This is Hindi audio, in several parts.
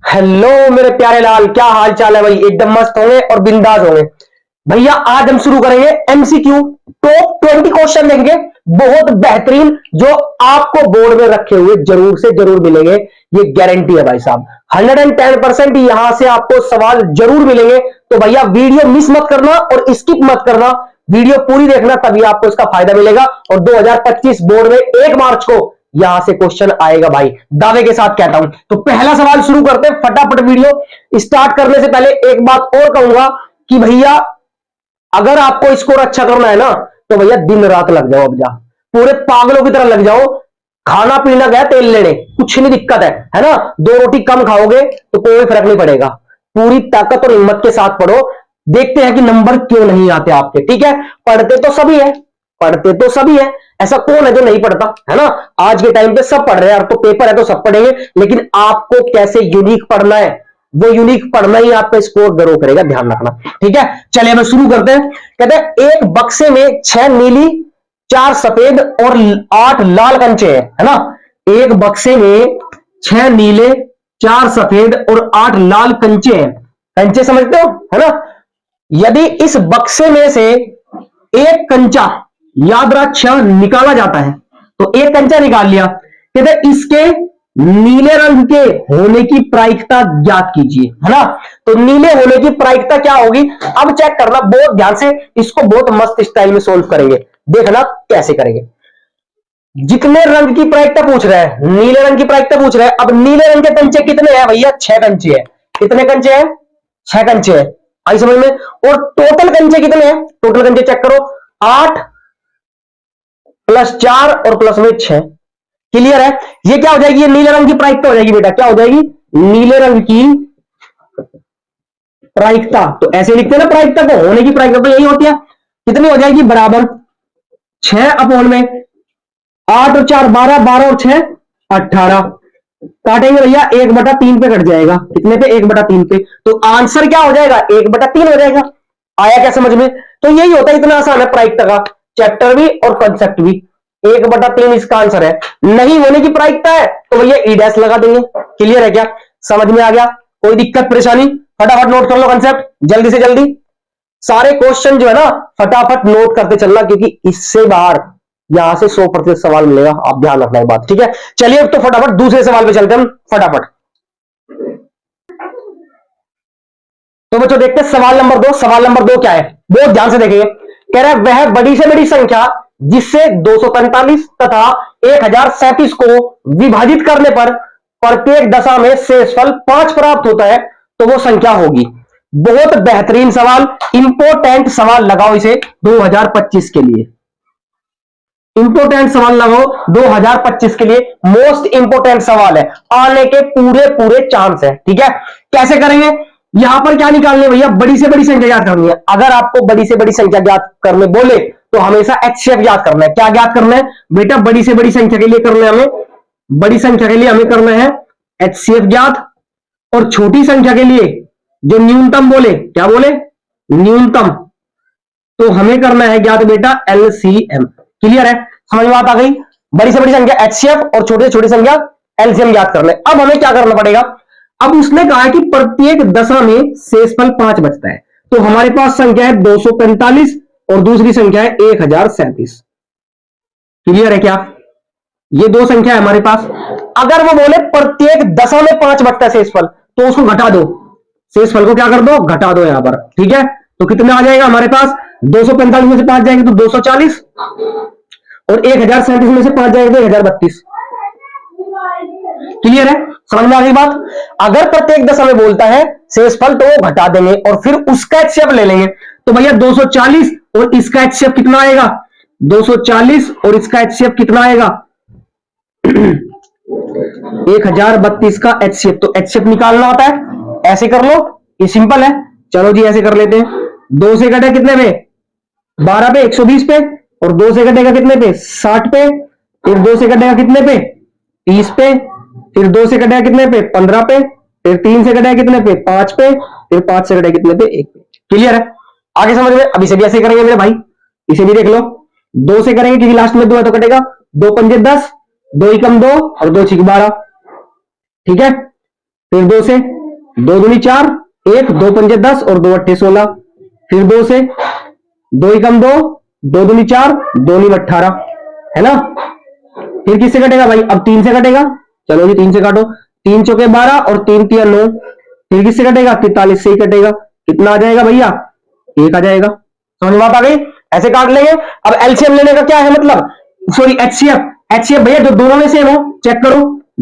हेलो मेरे प्यारे लाल, क्या हाल चाल है भाई। एकदम मस्त होंगे और बिंदास होंगे भैया। आज हम शुरू करेंगे एमसीक्यू। टॉप 20 क्वेश्चन देंगे, बहुत बेहतरीन, जो आपको बोर्ड में रखे हुए जरूर से जरूर मिलेंगे। ये गारंटी है भाई साहब। 110% यहां से आपको सवाल जरूर मिलेंगे। तो भैया वीडियो मिस मत करना और स्किप मत करना, वीडियो पूरी देखना, तभी आपको इसका फायदा मिलेगा। और 2025 बोर्ड में 1 मार्च को यहां से क्वेश्चन आएगा भाई, दावे के साथ कहता हूं। तो पहला सवाल शुरू करते हैं फटाफट। वीडियो स्टार्ट करने से पहले एक बात और कहूंगा कि भैया, अगर आपको स्कोर अच्छा करना है ना, तो भैया दिन रात लग जाओ। अब जा पूरे पागलों की तरह लग जाओ। खाना पीना गया तेल लेने, कुछ नहीं दिक्कत है ना। 2 रोटी कम खाओगे तो कोई फर्क नहीं पड़ेगा। पूरी ताकत और हिम्मत के साथ पढ़ो। देखते हैं कि नंबर क्यों नहीं आते आपके। ठीक है, पढ़ते तो सभी है, पढ़ते तो सभी है। ऐसा कौन है जो नहीं पढ़ता, है ना। आज के टाइम पे सब पढ़ रहे हैं। अब तो पेपर है तो सब पढ़ेंगे, लेकिन आपको कैसे यूनिक पढ़ना है, वो यूनिक पढ़ना ही आपका स्कोर ग्रो करेगा, ध्यान रखना। ठीक है, चलिए मैं शुरू करते हैं। कहते हैं एक बक्से में 6 नीली, 4 सफेद और 8 लाल कंचे है ना। एक बक्से में 6 नीले, 4 सफेद और 8 लाल कंचे हैं। कंचे समझते हो, है ना। यदि इस बक्से में से एक कंचा, याद रक्षा, निकाला जाता है, तो एक कंचा निकाल लिया। कहते इसके नीले रंग के होने की प्रायिकता ज्ञात कीजिए, है ना। तो नीले होने की प्रायिकता क्या होगी, अब चेक करना बहुत ध्यान से। इसको बहुत मस्त स्टाइल में सोल्व करेंगे, देखना कैसे करेंगे। जितने रंग की प्रायिकता पूछ रहा है, नीले रंग की प्रायिकता पूछ रहा है। अब नीले रंग के कंचे कितने हैं भैया, 6 कंचे हैं। कितने कंचे हैं, 6 कंचे हैं। आई समझ में। और टोटल कंचे कितने हैं, टोटल कंचे चेक करो, 8 प्लस 4 और प्लस में 6। क्लियर है। ये क्या हो जाएगी, ये नीले रंग की प्रायिकता हो जाएगी बेटा। क्या हो जाएगी, नीले रंग की प्रायिकता। तो ऐसे लिखते हैं ना प्रायिकता को, होने की प्रायिकता तो यही होती है। कितनी हो जाएगी, बराबर 6 अपॉन में 8 और 4 12, 12 और 6 18। काटेंगे भैया, 1/3 पे कट जाएगा। कितने पे, 1/3 पे। तो आंसर क्या हो जाएगा, 1/3 हो जाएगा। आया क्या समझ में। तो यही होता है, इतना आसान है प्रायिकता का चैप्टर भी और कंसेप्ट भी। 1/3 इसका आंसर है। नहीं होने की प्रायिकता है तो भैया ई डैश लगा देंगे। क्लियर है क्या, समझ में आ गया। कोई दिक्कत परेशानी, फटाफट नोट कर लो कंसेप्ट, जल्दी से जल्दी। सारे क्वेश्चन जो है ना फटाफट नोट करते चलना, क्योंकि इससे बाहर यहां से 100% सवाल मिलेगा। आप ध्यान रखना एक बात, ठीक है। चलिए तो फटाफट दूसरे सवाल पे चलते हैं हम फटाफट। तो बच्चों देखते हैं सवाल नंबर 2। सवाल नंबर 2 क्या है, बहुत ध्यान से देखेंगे। कह रहा है वह बड़ी से बड़ी संख्या जिससे 245 तथा 1037 को विभाजित करने पर प्रत्येक दशा में शेषफल 5 प्राप्त होता है, तो वो संख्या होगी। बहुत बेहतरीन सवाल, इंपोर्टेंट सवाल लगाओ इसे 2025 के लिए। इंपोर्टेंट सवाल लगाओ 2025 के लिए, मोस्ट इंपोर्टेंट सवाल है, आने के पूरे पूरे चांस है। ठीक है, कैसे करेंगे। यहां पर क्या निकालने भैया, बड़ी से बड़ी संख्या ज्ञात करनी है। अगर आपको बड़ी से बड़ी संख्या ज्ञात करने बोले तो हमेशा एचसीएफ ज्ञात करना है। क्या ज्ञात करना है बेटा, बड़ी से बड़ी संख्या के लिए करना है हमें, बड़ी संख्या के लिए हमें करना है एचसीएफ ज्ञात। और छोटी संख्या के लिए जो न्यूनतम बोले, क्या बोले, न्यूनतम, तो हमें करना है ज्ञात बेटा एलसीएम। क्लियर है, समझ में बात आ गई। बड़ी से बड़ी संख्या एचसीएफ और छोटी से छोटी संख्या एलसीएम ज्ञात करना है। अब हमें क्या करना पड़ेगा, अब उसने कहा है कि प्रत्येक दशा में शेषफल 5 बचता है। तो हमारे पास संख्या है 245 और दूसरी संख्या है 1037। क्लियर है क्या, ये दो संख्या है हमारे पास। अगर वो बोले प्रत्येक दशा में 5 बचता है शेषफल, तो उसको घटा दो, शेषफल को क्या कर दो, घटा दो यहां पर। ठीक है, तो कितना आ जाएगा हमारे पास, 245 में से 5 जाएंगे तो 240, और 1037 में से 5 जाएंगे तो 1032। क्लियर है, समझ में आ गई बात। अगर प्रत्येक दशा में बोलता है शेषफल, तो वो घटा देंगे और फिर उसका एचसीएफ ले लेंगे। तो भैया 240 और इसका एचसीएफ कितना आएगा, 240 और इसका एचसीएफ कितना आएगा 1032 का एचसीएफ। तो एचसीएफ निकालना होता है, ऐसे कर लो, ये सिंपल है। चलो जी ऐसे कर लेते हैं। 2 से घटे कितने पे, 12 पे, 120 पे, और 2 से घटेगा कितने पे, 60 पे, फिर 2 से घटेगा कितने पे, 30 पे, फिर 2 से घटेगा कितने पे, 15 पे, फिर 3 से घटेगा कितने पे, 5 पे, फिर 5 से घटेगा कितने पे, 1 पे। क्लियर है, आगे समझ में। अब इसे भी ऐसे करेंगे मेरे भाई, इसे भी देख लो। 2 से करेंगे क्योंकि लास्ट में 2 है तो कटेगा, 2 पंजे 10, 2 एकम 2 और 2 छीक 12। ठीक है, फिर 2 से, 2 दूनी 4, 1, 2 पंजे 10 और 2 अट्ठे 16, फिर 2 से, 2 एकम 2, 2 दूनी 4, 2 नीम 18, है ना। फिर किससे कटेगा भाई, अब 3 से कटेगा, चलो जी 3 से काटो, 3 चौके 12 और 3 तिया 9, फिर किससे कटेगा, 43 से ही कटेगा, कितना आ जाएगा भैया, 1 आ जाएगा। समझ में बात आ गई, ऐसे काट लेंगे। अब एलसीएम लेने का क्या है मतलब, सॉरी एचसीएफ, एचसीएफ भैया जो दोनों में सेम हो, चेक करो,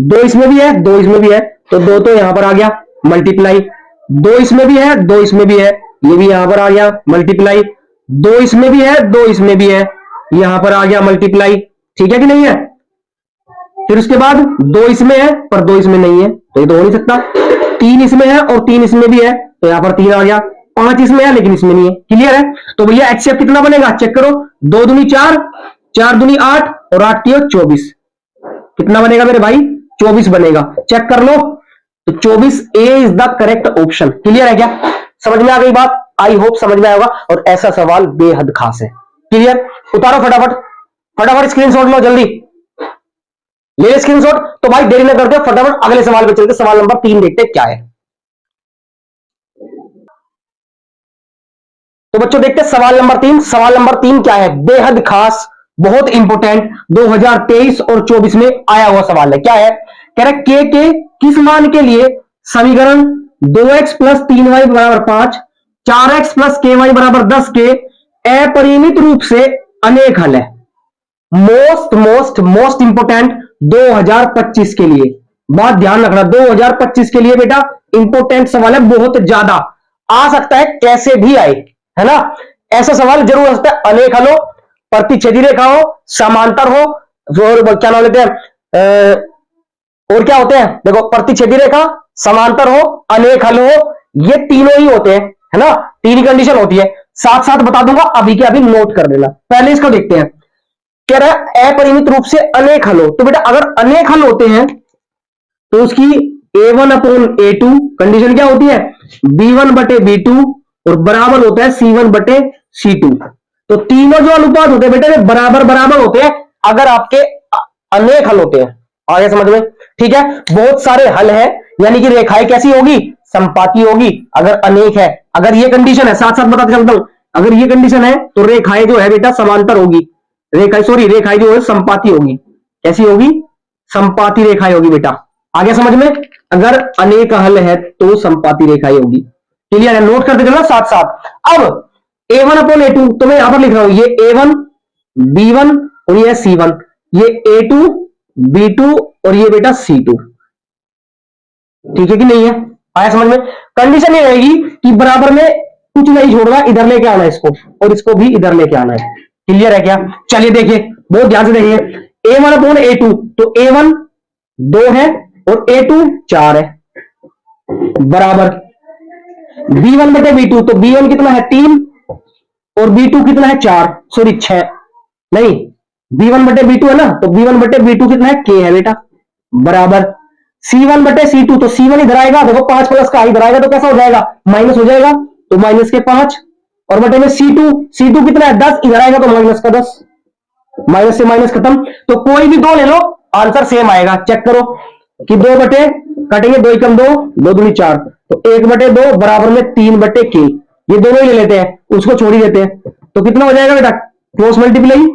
2 इसमें भी है 2 इसमें भी है, तो 2 तो यहां पर आ गया मल्टीप्लाई, 2 इसमें भी है 2 इसमें भी है, ये भी यहां पर आ गया मल्टीप्लाई, 2 इसमें भी है 2 इसमें भी है, यहां पर आ गया मल्टीप्लाई, ठीक है कि नहीं है। फिर उसके बाद 2 इसमें है पर 2 इसमें नहीं है, तो ये तो हो नहीं सकता, 3 इसमें है और 3 इसमें भी है, तो यहां पर 3 आ गया, 5 इसमें है लेकिन इसमें नहीं है, क्लियर है। तो भैया एचसीएफ कितना बनेगा, चेक करो, 2 दूनी 4, 4 दूनी 8 और 8 की 24, कितना बनेगा मेरे भाई, 24 बनेगा, चेक कर लो। तो 24 A is the correct option, clear है क्या, समझ में आ गई बात, आई होप समझ में आएगा। और ऐसा सवाल बेहद खास है, क्लियर। उतारो फटाफट, फटाफट स्क्रीनशॉट लो, जल्दी ले ले स्क्रीनशॉट। तो भाई देरी न करते, फटाफट अगले सवाल पे चलते, सवाल नंबर 3 देखते क्या है। तो बच्चों देखते हैं सवाल नंबर 3, सवाल नंबर 3 क्या है, बेहद खास, बहुत इंपोर्टेंट, 2023 और 24 में आया हुआ सवाल है। क्या है, कह रहा के किस मान के लिए समीकरण 2x प्लस 3y बराबर 5, 4x प्लस ky बराबर 10 के अपरिमित रूप से अनेक हल है। मोस्ट मोस्ट मोस्ट इंपोर्टेंट 2025 के लिए, बात ध्यान रखना, 2025 के लिए बेटा इंपोर्टेंट सवाल है, बहुत ज्यादा आ सकता है, कैसे भी आए, है ना। ऐसा सवाल जरूर आ सकता है, अनेक हल हो, प्रतिच्छेदी रेखा हो, समांतर हो, और क्या नाम लेते हैं, और क्या होते हैं, देखो प्रतिच्छेदी रेखा, समांतर हो, अनेक हल हो, ये तीनों ही होते हैं, है ना, तीन कंडीशन होती है। साथ साथ बता दूंगा, अभी के अभी नोट कर लेना। पहले इसको देखते हैं, कह रहा है अपरिमित रूप से अनेक हल हो, तो बेटा अगर अनेक हल होते हैं तो उसकी a1 अपॉन a2 कंडीशन क्या होती है, b1 बटे b2 और बराबर होता है c1 बटे c2। तो तीनों जो अनुपात होते हैं बेटा वे बराबर बराबर होते हैं अगर आपके अनेक हल होते हैं, आगे समझ में, ठीक है। बहुत सारे हल है, यानी कि रेखाएं कैसी होगी, संपाती होगी अगर अनेक है। अगर ये कंडीशन है, साथ साथ बताते चलता हूं, अगर ये कंडीशन है तो रेखाएं जो है बेटा समांतर होगी, रेखाएं जो है संपाती होगी, कैसी होगी, संपाती रेखाएं होगी बेटा, आगे समझ में। अगर अनेक हल है तो संपाती रेखाएं होगी, क्लियर है, नोट करते चलना साथ साथ। अब a1 अपॉन a2 तो मैं यहां पर लिख रहा हूं, ये a1 b1 और ये c1, ये a2 b2 और ये बेटा c2, ठीक है कि नहीं है, आया समझ में। कंडीशन ये रहेगी कि बराबर में कुछ नहीं छोड़ना, इधर लेके आना है इसको और इसको भी इधर लेके आना है, क्लियर है क्या। चलिए देखिए, बहुत ध्यान से देखिए, a1 अपॉन a2, तो a1 2 है और a2 4 है, बराबर b1 बटे b2, तो b1 कितना है 3 और b2 कितना है 4, सॉरी 6 नहीं, b1 बटे b2 है ना, तो b1 बटे b2 कितना है k है बेटा, बराबर c1 बटे c2, तो c1 इधर आएगा, देखो 5 प्लस का इधर आएगा तो कैसा हो जाएगा, माइनस हो जाएगा, तो माइनस के 5 और बटे में c2 कितना है 10, इधर आएगा तो माइनस का 10, माइनस से माइनस खत्म। तो कोई भी दो ले लो, आंसर सेम आएगा, चेक करो कि 2 बटे कटेंगे, 2 एकम 2, 2 दूनी 4, तो 1 बटे 2 बराबर में 3 बटे के, ये दोनों ही ले लेते हैं, उसको छोड़ ही देते हैं, तो कितना हो जाएगा बेटा, क्रॉस मल्टीप्लाई,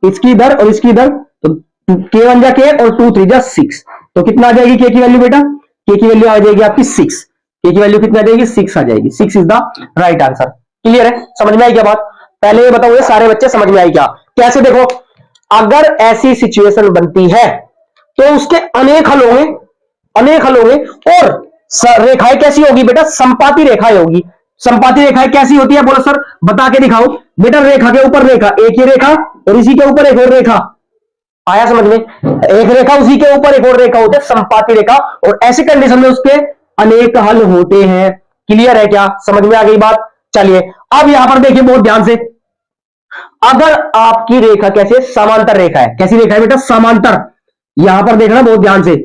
इसकी इधर और इसकी इधर, तो के 1 जा के और 2 3 जा 6, तो कितना आ जाएगी के की वैल्यू बेटा, के की वैल्यू आ जाएगी आपकी 6, के की वैल्यू कितना आ जाएगी 6 आ जाएगी, 6 is the right answer, clear है, समझ में आई क्या बात। पहले ये बताओ, ये सारे बच्चे समझ में आई क्या, कैसे, देखो अगर ऐसी सिचुएशन बनती है तो उसके अनेक हल होंगे, अनेक हल होंगे, और रेखाएं कैसी होगी बेटा, संपाती रेखाएं होगी। संपाती रेखाएं कैसी होती है, बोलो सर बता के दिखाओ बेटा, रेखा के ऊपर रेखा, एक ही रेखा और इसी के ऊपर एक और रेखा, आया समझ में, एक रेखा उसी के ऊपर एक और रेखा होती है, संपाती रेखा, और ऐसी कंडीशन में उसके अनेक हल होते हैं, क्लियर है क्या, समझ में आ गई बात। चलिए अब यहां पर देखिए बहुत ध्यान से, अगर आपकी रेखा कैसे, समांतर रेखा है, कैसी रेखा है बेटा, समांतर, यहां पर देखना बहुत ध्यान से,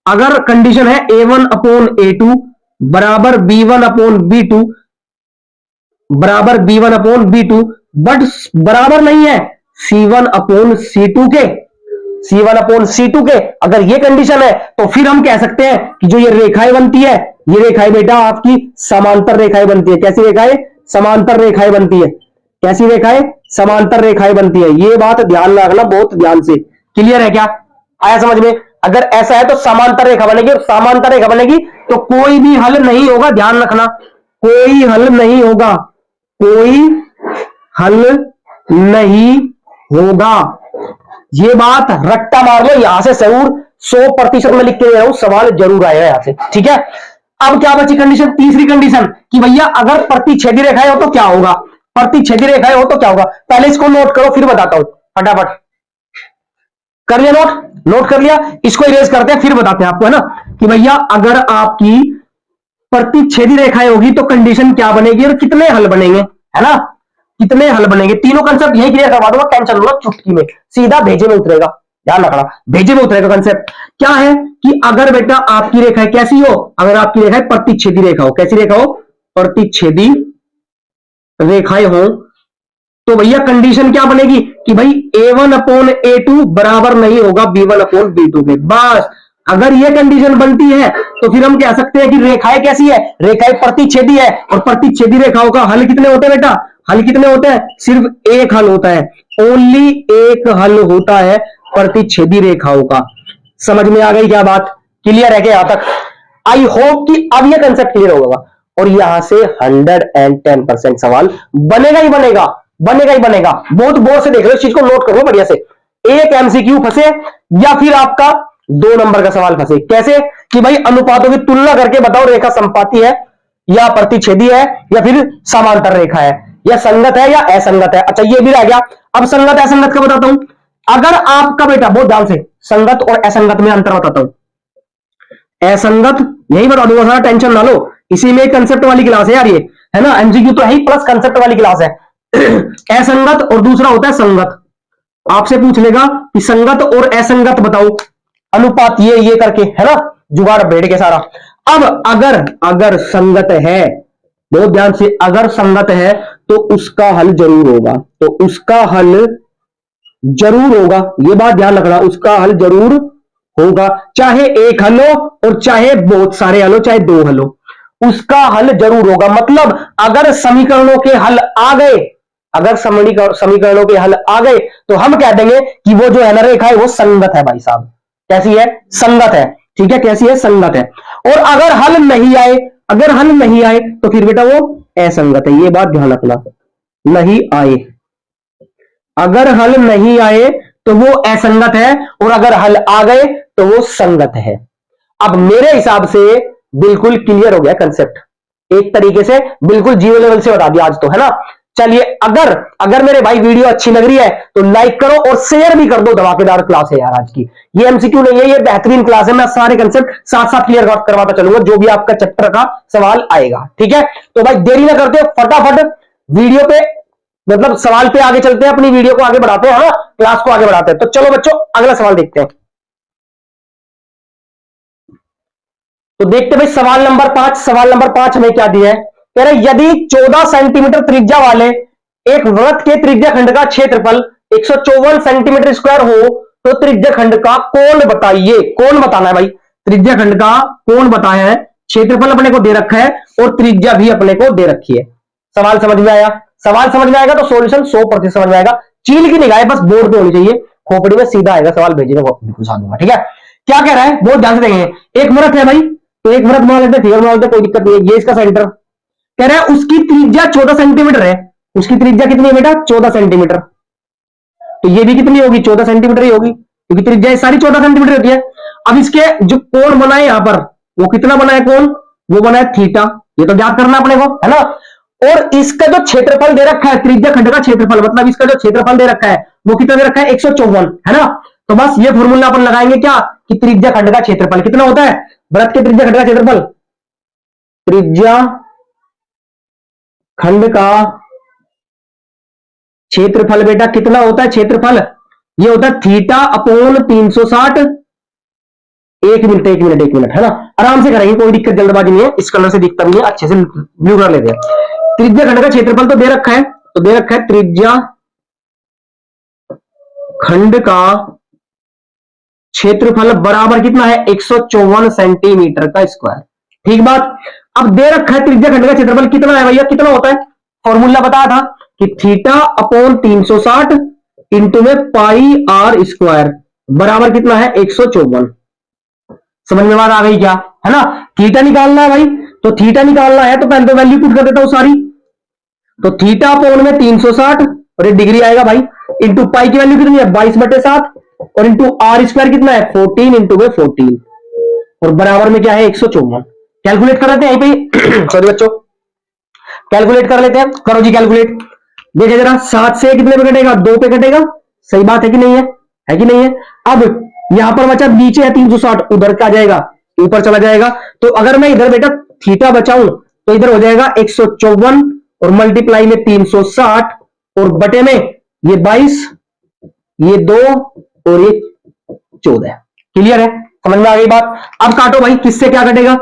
अगर कंडीशन है a1 अपॉन a2 बराबर b1 अपॉन b2 बराबर b1 अपॉन b2, बट बराबर नहीं है c1 अपॉन c2 के, C1/C2 के। अगर ये कंडीशन है तो फिर हम कह सकते हैं कि जो ये रेखाएं बनती है, ये रेखाएं बेटा आपकी समांतर रेखाएं बनती है। कैसी रेखाएं? समांतर रेखाएं बनती है। कैसी रेखाएं? समांतर रेखाएं बनती है। ये बात ध्यान रखना बहुत ध्यान से। क्लियर है क्या? आया समझ में? अगर ऐसा है तो समांतर रेखा बनेगी, और समांतर रेखा बनेगी तो कोई भी हल नहीं होगा। ध्यान रखना, कोई हल नहीं होगा, कोई हल नहीं होगा। ये बात रट्टा मार लो यहां से, जरूर 100% में लिख के दे रहा हूं, सवाल जरूर आएगा यहां से। ठीक है, अब क्या बची कंडीशन? तीसरी कंडीशन कि भैया अगर प्रतिच्छेदी रेखाएं हो तो क्या होगा? प्रतिच्छेदी रेखाएं हो तो क्या होगा? पहले इसको नोट करो, फिर बताता हूं। फटाफट कर लिया नोट? नोट कर लिया? इसको इरेज करते हैं, फिर बताते हैं आपको, है ना, कि भैया अगर आपकी प्रतिच्छेदी रेखाएं होगी तो कंडीशन क्या बनेगी और कितने हल बनेंगे, है ना, कितने हल बनेंगे। तीनों कंसेप्ट यही क्लियर करवा दूंगा, टेंशन लो, चुटकी में सीधा भेजे में उतरेगा। ध्यान रखना, भेजे में उतरेगा। कंसेप्ट क्या है कि अगर बेटा आपकी रेखा कैसी हो? अगर आपकी रेखा प्रतिच्छेदी रेखा हो, कैसी रेखा हो? प्रतिच्छेदी रेखाएं हो, तो भैया कंडीशन क्या बनेगी कि भाई A1/A2 बराबर नहीं होगा B1/B2 के। बस अगर ये कंडीशन बनती है तो फिर हम कह सकते हैं कि रेखाएं कैसी है? रेखाएं प्रतिच्छेदी है। और प्रतिच्छेदी रेखाओं का हल कितने होते हैं बेटा? हल कितने होते हैं? सिर्फ एक हल होता है, ओनली एक हल होता है प्रतिच्छेदी रेखाओं का। समझ में आ गई क्या बात? क्लियर है क्या यहां तक? आई होप कि अब यह कंसेप्ट क्लियर होगा। और यहां से 110% सवाल बनेगा ही बनेगा, बनेगा ही बनेगा। बहुत गौर से देख लो, इस चीज को नोट करो बढ़िया से। एक MCQ फंसे या फिर आपका 2 नंबर का सवाल फंसे। कैसे? कि भाई अनुपातों की तुलना करके बताओ रेखा संपाती है या प्रतिच्छेदी है या फिर समांतर रेखा है, या संगत है या असंगत है। अच्छा ये भी रह गया। अब संगत असंगत का बताता हूं। अगर आपका बेटा, बहुत ध्यान से, संगत और असंगत में अंतर बताता हूं। असंगत यही बता दूंगा, सारा टेंशन ना लो, इसी में कंसेप्ट वाली क्लास है यार ये, है ना। MCQ तो है ही, प्लस कंसेप्ट वाली क्लास है। असंगत और दूसरा होता है संगत। आपसे पूछ लेगा कि संगत और असंगत बताओ अनुपात, ये करके, है ना, जुगाड़ बैठ के सारा। अब अगर अगर संगत है, बहुत ध्यान से, अगर संगत है तो उसका हल जरूर होगा, तो उसका हल जरूर होगा। ये बात ध्यान रखना, उसका हल जरूर होगा। चाहे एक हल हो और चाहे बहुत सारे हल हो, चाहे 2 हल हो, उसका हल जरूर होगा। मतलब अगर समीकरणों के हल आ गए, अगर समीकरणों के हल आ गए तो हम कह देंगे कि वो जो है ना रेखा है वो संगत है भाई साहब। कैसी है? संगत है। ठीक है, कैसी है? संगत है। और अगर हल नहीं आए, अगर हल नहीं आए तो फिर बेटा वो असंगत है। ये बात ध्यान रखना, नहीं आए, अगर हल नहीं आए तो वो असंगत है, और अगर हल आ गए तो वो संगत है। अब मेरे हिसाब से बिल्कुल क्लियर हो गया कंसेप्ट, एक तरीके से बिल्कुल जीरो लेवल से बता दिया आज तो, है ना। चलिए, अगर अगर मेरे भाई वीडियो अच्छी लग रही है तो लाइक करो और शेयर भी कर दो। धमाकेदार क्लास है यार आज की, ये MCQ नहीं है, ये बेहतरीन क्लास है। मैं सारे कंसेप्ट साथ साथ क्लियर करवाता चलूंगा जो भी आपका चैप्टर का सवाल आएगा। ठीक है, तो भाई देरी ना करते, फटाफट वीडियो पे, मतलब सवाल पे आगे चलते हैं, अपनी वीडियो को आगे बढ़ाते हैं, है ना, क्लास को आगे बढ़ाते हैं। तो चलो बच्चों अगला सवाल देखते हैं। तो देखते भाई सवाल नंबर 5। सवाल नंबर 5 में क्या दिया है? कह रहे यदि 14 सेंटीमीटर त्रिज्या वाले एक वृत्त के त्रिज्या खंड का क्षेत्रफल 154 सेंटीमीटर स्क्वायर हो तो त्रिज्या खंड का कोण बताइए। कोण बताना है भाई, त्रिज्या खंड का कोण बताया है, क्षेत्रफल अपने को दे रखा है और त्रिज्या भी अपने को दे रखी है। सवाल समझ में आया? सवाल समझ में आएगा तो सॉल्यूशन 100% समझ में आएगा। चील की निगाह बस बोर्ड पे होनी चाहिए, खोपड़ी में सीधा आएगा सवाल, भेजेगा घुसा दूंगा। ठीक है, क्या कह रहा है बहुत ध्यान से देखेंगे। एक वृत्त है भाई, तो एक वृत्त मान लेते हैं, फिगर मान लेते हैं, कोई दिक्कत नहीं है। ये इसका सेंटर, कह रहा है उसकी त्रिज्या 14 सेंटीमीटर है। उसकी त्रिज्या कितनी है बेटा? 14 सेंटीमीटर। तो ये भी कितनी होगी? 14 सेंटीमीटर ही होगी, क्योंकि त्रिज्या सारी 14 सेंटीमीटर होती है। अब इसके जो कोण बना है यहां पर, वो कितना बना है कोण? वो बना है थीटा। ये तो ज्ञात करना अपने को, है ना। और इसका जो क्षेत्रफल दे रखा है, त्रिज्या खंड का क्षेत्रफल, मतलब इसका जो क्षेत्रफल दे रखा है वो कितना दे रखा है? 154, है ना। तो बस ये फॉर्मूला अपन लगाएंगे क्या, कि त्रिज्या खंड का क्षेत्रफल कितना होता है? वृत्त के त्रिज्या खंड का क्षेत्रफल, त्रिज्या खंड का क्षेत्रफल बेटा कितना होता है? क्षेत्रफल ये होता है थीटा अपॉन 360। एक मिनट एक मिनट एक मिनट, है ना, आराम से करेंगे, कोई दिक्कत जल्दबाजी नहीं है। इस कलर से दिखता भी नहीं है, अच्छे से व्यू कर लेते हैं। त्रिज्या खंड का क्षेत्रफल तो दे रखा है, तो दे रखा है त्रिज्या खंड का क्षेत्रफल बराबर कितना है 154 सेंटीमीटर का स्क्वायर। ठीक बात। अब दे रखा है त्रिज्या खंड का क्षेत्रफल कितना है भैया, कितना होता है, फॉर्मूला बताया था कि थीटा अपॉन 360 इंटू में पाई आर स्क्वायर बराबर कितना है 154। समझ में बात आ गई क्या, है ना। थीटा निकालना है भाई, तो थीटा निकालना है तो पहले तो वैल्यू पुट कर देता हूं सारी। तो थीटा अपॉन में 360 और ये डिग्री आएगा भाई, इंटू पाई की वैल्यू कितनी है 22/7 और इंटू आर स्क्वायर कितना है 14 इंटू में 14 और बराबर में क्या है 154। कैलकुलेट कर लेते हैं यहीं पे सॉरी बच्चों, कैलकुलेट कर लेते हैं, करो जी कैलकुलेट। देखिए जरा 7 से कितने पे कटेगा, 2 पे कटेगा, सही बात है कि नहीं है, है कि नहीं है। अब यहां पर बचा नीचे है 360, उधर का जाएगा ऊपर चला जाएगा। तो अगर मैं इधर बेटा थीटा बचाऊं तो इधर हो जाएगा 154 और मल्टीप्लाई में 360 और बटे में ये 22, ये 2 और ये 14। क्लियर है, समझ में आ गई बात। अब काटो भाई, किससे क्या कटेगा,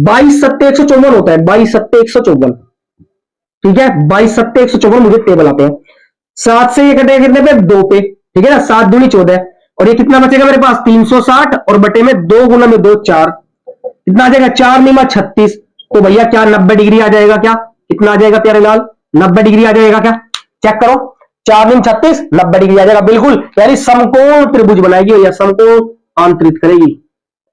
22 सत्ते 154 होता है, 22 सत्ते 154। ठीक है, 22 सत्ते 154 मुझे टेबल आते हैं। 7 से ये कटेगा कितने पे 2 पे, ठीक है ना, 7 दूनी 14 और ये कितना बचेगा मेरे पास 360 और बटे में 2 गुना में 2 4, कितना आ जाएगा 4 निमा 36। तो भैया क्या 90 डिग्री आ जाएगा क्या, कितना आ जाएगा प्यारे लाल 90 डिग्री आ जाएगा क्या, चेक करो 4 निम 36 90 डिग्री आ जाएगा बिल्कुल, यानी समकोण त्रिभुज बनाएगी भैया, समकोण आंतरित करेगी,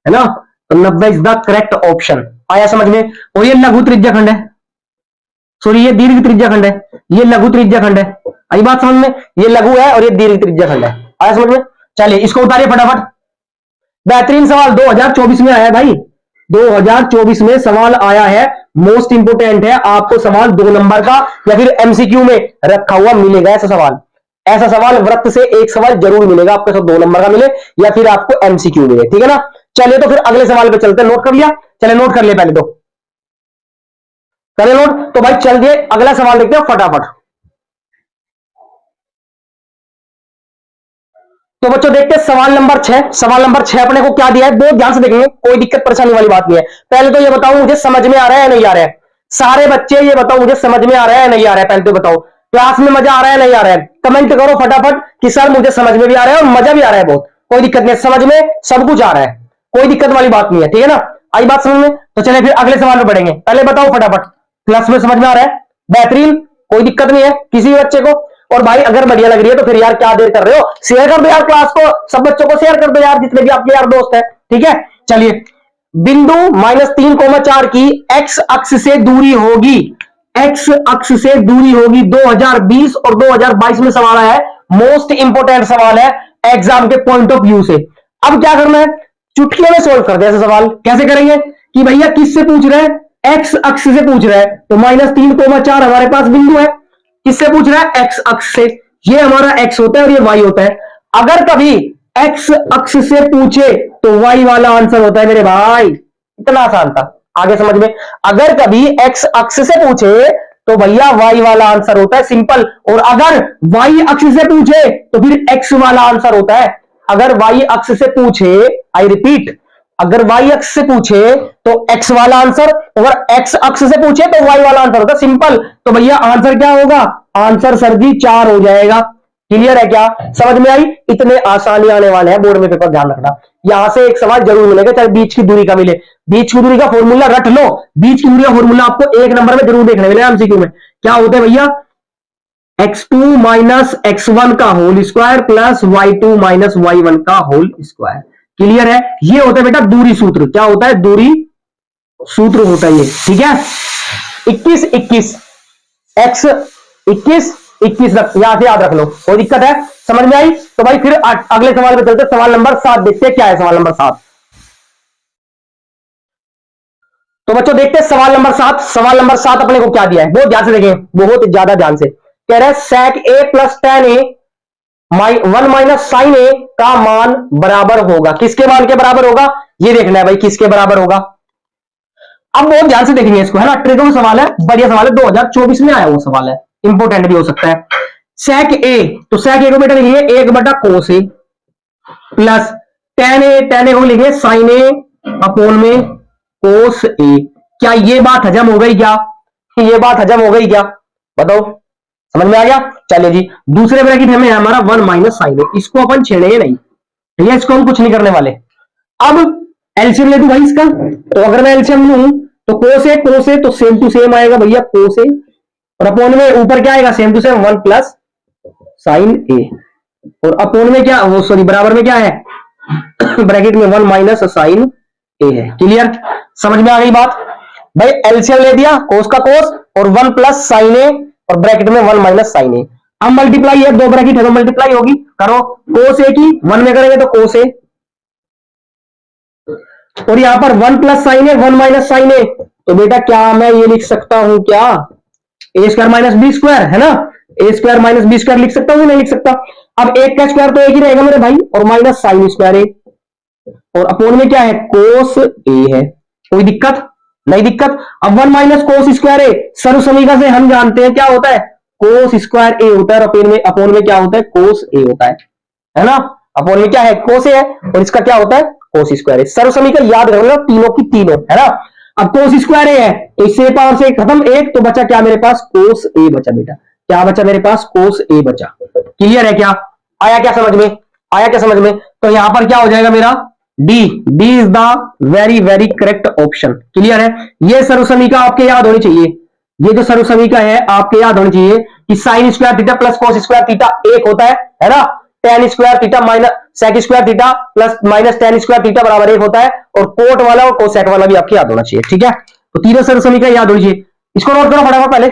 है ना। तो 90 इज द करेक्ट ऑप्शन। आया समझ में। और ये लघु त्रिज्या खंड है, सॉरी ये दीर्घ त्रिज्या खंड है, ये लघु त्रिज्या खंड है। आई बात समझ में, ये लघु है और ये दीर्घ त्रिज्या खंड है। आया समझ में। चलिए इसको उतारिए फटाफट। बेहतरीन सवाल 2024 में आया है भाई, 2024 में सवाल आया है, मोस्ट इंपोर्टेंट है। आपको सवाल 2 नंबर का या फिर एमसीक्यू में रखा हुआ मिलेगा ऐसा सवाल, ऐसा सवाल व्रत से एक सवाल जरूर मिलेगा आपको, 2 नंबर का मिले या फिर आपको एमसीक्यू मिले, ठीक है ना। चलिए तो फिर अगले सवाल पे चलते हैं। नोट कर लिया, चलिए नोट कर लिया पहले तो, करें नोट। तो भाई चल दिए अगला सवाल देखते हैं फटाफट। तो बच्चों देखते हैं सवाल नंबर 6। सवाल नंबर 6 अपने को क्या दिया है, बहुत ध्यान से देखेंगे, कोई दिक्कत परेशानी वाली बात नहीं है। पहले तो ये बताओ मुझे समझ में आ रहा है या नहीं आ रहा है, सारे बच्चे ये बताओ मुझे समझ में आ रहा है या नहीं आ रहा है। पहले तो बताओ क्लास में मजा आ रहा है नहीं आ रहा है, कमेंट करो फटाफट कि सर मुझे समझ में भी आ रहा है और मजा भी आ रहा है बहुत, कोई दिक्कत नहीं, समझ में सब कुछ आ रहा है, कोई दिक्कत वाली बात नहीं है, ठीक है ना। आई बात समझ में। तो चलिए फिर अगले सवाल में बढ़ेंगे, पहले बताओ फटाफट क्लास में समझ में आ रहा है, बेहतरीन, कोई दिक्कत नहीं है किसी भी बच्चे को। और भाई अगर बढ़िया लग रही है तो फिर यार क्या देर कर रहे हो, शेयर कर दो यार क्लास को, सब बच्चों को शेयर कर दो यार, जितने भी आपके यार दोस्त है, ठीक है। चलिए बिंदु -3,4 की एक्स अक्ष से दूरी होगी, एक्स अक्ष से दूरी होगी 2020 और 2022 में सवाल आया है, मोस्ट इंपोर्टेंट सवाल है एग्जाम के पॉइंट ऑफ व्यू से। अब क्या करना है, चुटकी में सोल्व कर दे ऐसे सवाल। कैसे करेंगे कि भैया किससे पूछ रहे हैं, एक्स अक्ष से पूछ रहा है, तो -3,4 हमारे पास बिंदु है, किससे पूछ रहा है एक्स अक्ष से, ये हमारा एक्स होता है और ये वाई होता है। अगर कभी एक्स अक्ष से पूछे तो वाई वाला आंसर होता है मेरे भाई, इतना आसान था, आगे समझ में। अगर कभी एक्स अक्ष से पूछे तो भैया वाई वाला आंसर होता है, सिंपल। और अगर वाई अक्ष से पूछे तो फिर एक्स वाला आंसर होता है। अगर वाई अक्ष से पूछे, आई रिपीट, अगर वाई अक्ष से पूछे तो एक्स वाला आंसर, अगर एक्स अक्ष से पूछे तो वाई वाला आंसर होता है, सिंपल। तो भैया आंसर क्या होगा, आंसर सर जी 4 हो जाएगा। क्लियर है क्या, समझ में आई। इतने आसानी आने वाले हैं बोर्ड में पेपर, ध्यान रखना। यहां से एक सवाल जरूर मिलेगा, चाहे बीच की दूरी का मिले, बीच की दूरी का फॉर्मूला रट लो, बीच की दूरी का फॉर्मूला आपको 1 नंबर में जरूर देखने मिलेगा एमसीक्यू में। क्या होता है भैया, x2 माइनस x1 का whole square plus y2 minus y1 का होल स्क्वायर। क्लियर है, ये होता है बेटा दूरी सूत्र। क्या होता है, दूरी सूत्र होता है ये, ठीक है। 21 21 x 21 21 यहां से याद रख लो, कोई दिक्कत है, समझ में आई। तो भाई फिर अगले सवाल पे चलते, सवाल नंबर 7 देखते हैं क्या है सवाल नंबर 7। तो बच्चों देखते हैं सवाल नंबर 7। सवाल नंबर 7 अपने को क्या दिया है, बहुत ध्यान से देखें, बहुत ज्यादा ध्यान से। कह रहा है sec a plus tan a 1 minus sine A का मान बराबर होगा, किसके मान के बराबर होगा, ये देखना है भाई किसके बराबर होगा। अब बहुत ध्यान से देखेंगे इसको, है ना, ट्रिगो सवाल है, बढ़िया सवाल है, 2024 में आया वो सवाल है, इंपोर्टेंट भी हो सकता है। sec a, तो sec a को बेटा लिखिए 1/cos a plus tan a को लिखिए sin a अपॉन में cos a। क्या ये बात हजम हो गई क्या, ये बात हजम हो गई क्या, बताओ, समझ में आ गया। चलिए जी, दूसरे ब्रैकेट में हमारा 1 माइनस साइन है, इसको अपन छेड़ेंगे नहीं, ठीक है, इसको हम कुछ नहीं करने वाले। अब एलसीएम ले दूं भाई इसका, तो अगर मैं एलसीएम लूं तो कोस ए तो सेम टू सेम आएगा भैया कोस ए, और अपोन में ऊपर क्या आएगा same to same 1 plus sine A, और अपोन में क्या वो सॉरी बराबर में क्या है ब्रैकेट में 1 माइनस साइन ए है। क्लियर, समझ में आ गई बात भाई। एलसीएम ले दिया कोस का कोस और 1 प्लस साइन ए और ब्रैकेट में 1 माइनस साइन ए। अब मल्टीप्लाई है, दो ब्रैकेट है तो मल्टीप्लाई होगी, करो कोस ए की 1 में करेंगे तो कोस ए, और यहां पर 1 प्लस साइन ए 1 माइनस साइन ए, तो बेटा क्या मैं ये लिख सकता हूं क्या ए स्क्वायर माइनस बी स्क्वायर, है ना, ए स्क्वायर माइनस बी स्क्वायर लिख सकता हूं, नहीं लिख सकता। अब एक का स्क्वायर तो एक ही रहेगा मेरे भाई, और माइनस साइन स्क्वायर ए, और अपोन में क्या है कोस ए है, कोई दिक्कत नहीं दिक्कत। अब 1 माइनस कोस स्क्वायर ए सर्व समीकरण से हम जानते हैं क्या होता है कोस स्क्वायर ए होता है, और अपोन में क्या होता है कोस ए होता है ना, अपोन में क्या है कोस ए है और इसका क्या होता है कोस स्क्वायर ए। सर्व समीकरण याद रखना तीनों की तीनों, है ना। अब कोस स्क्वायर ए है तो इससे पावर से खत्म एक, तो बचा क्या मेरे पास कोस ए बचा बेटा, क्या बचा मेरे पास कोस ए बचा। क्लियर है क्या, आया क्या समझ में, आया क्या समझ में। तो यहां पर क्या हो जाएगा मेरा D, D is the very very correct option. Clear है, ये सर्व समीकरण आपके याद होनी चाहिए, ये जो सर्व समीकरण है आपके याद होनी चाहिए कि sine square theta plus cos square theta एक होता है ना, tan square theta minus sec square theta plus minus tan square theta बराबर एक होता है, और कोट वाला और कोसेक वाला भी आपके याद होना चाहिए। ठीक है, तो तीनों सर्व समीकरण याद होनी चाहिए, इसको नोट करो फटाफट पहले,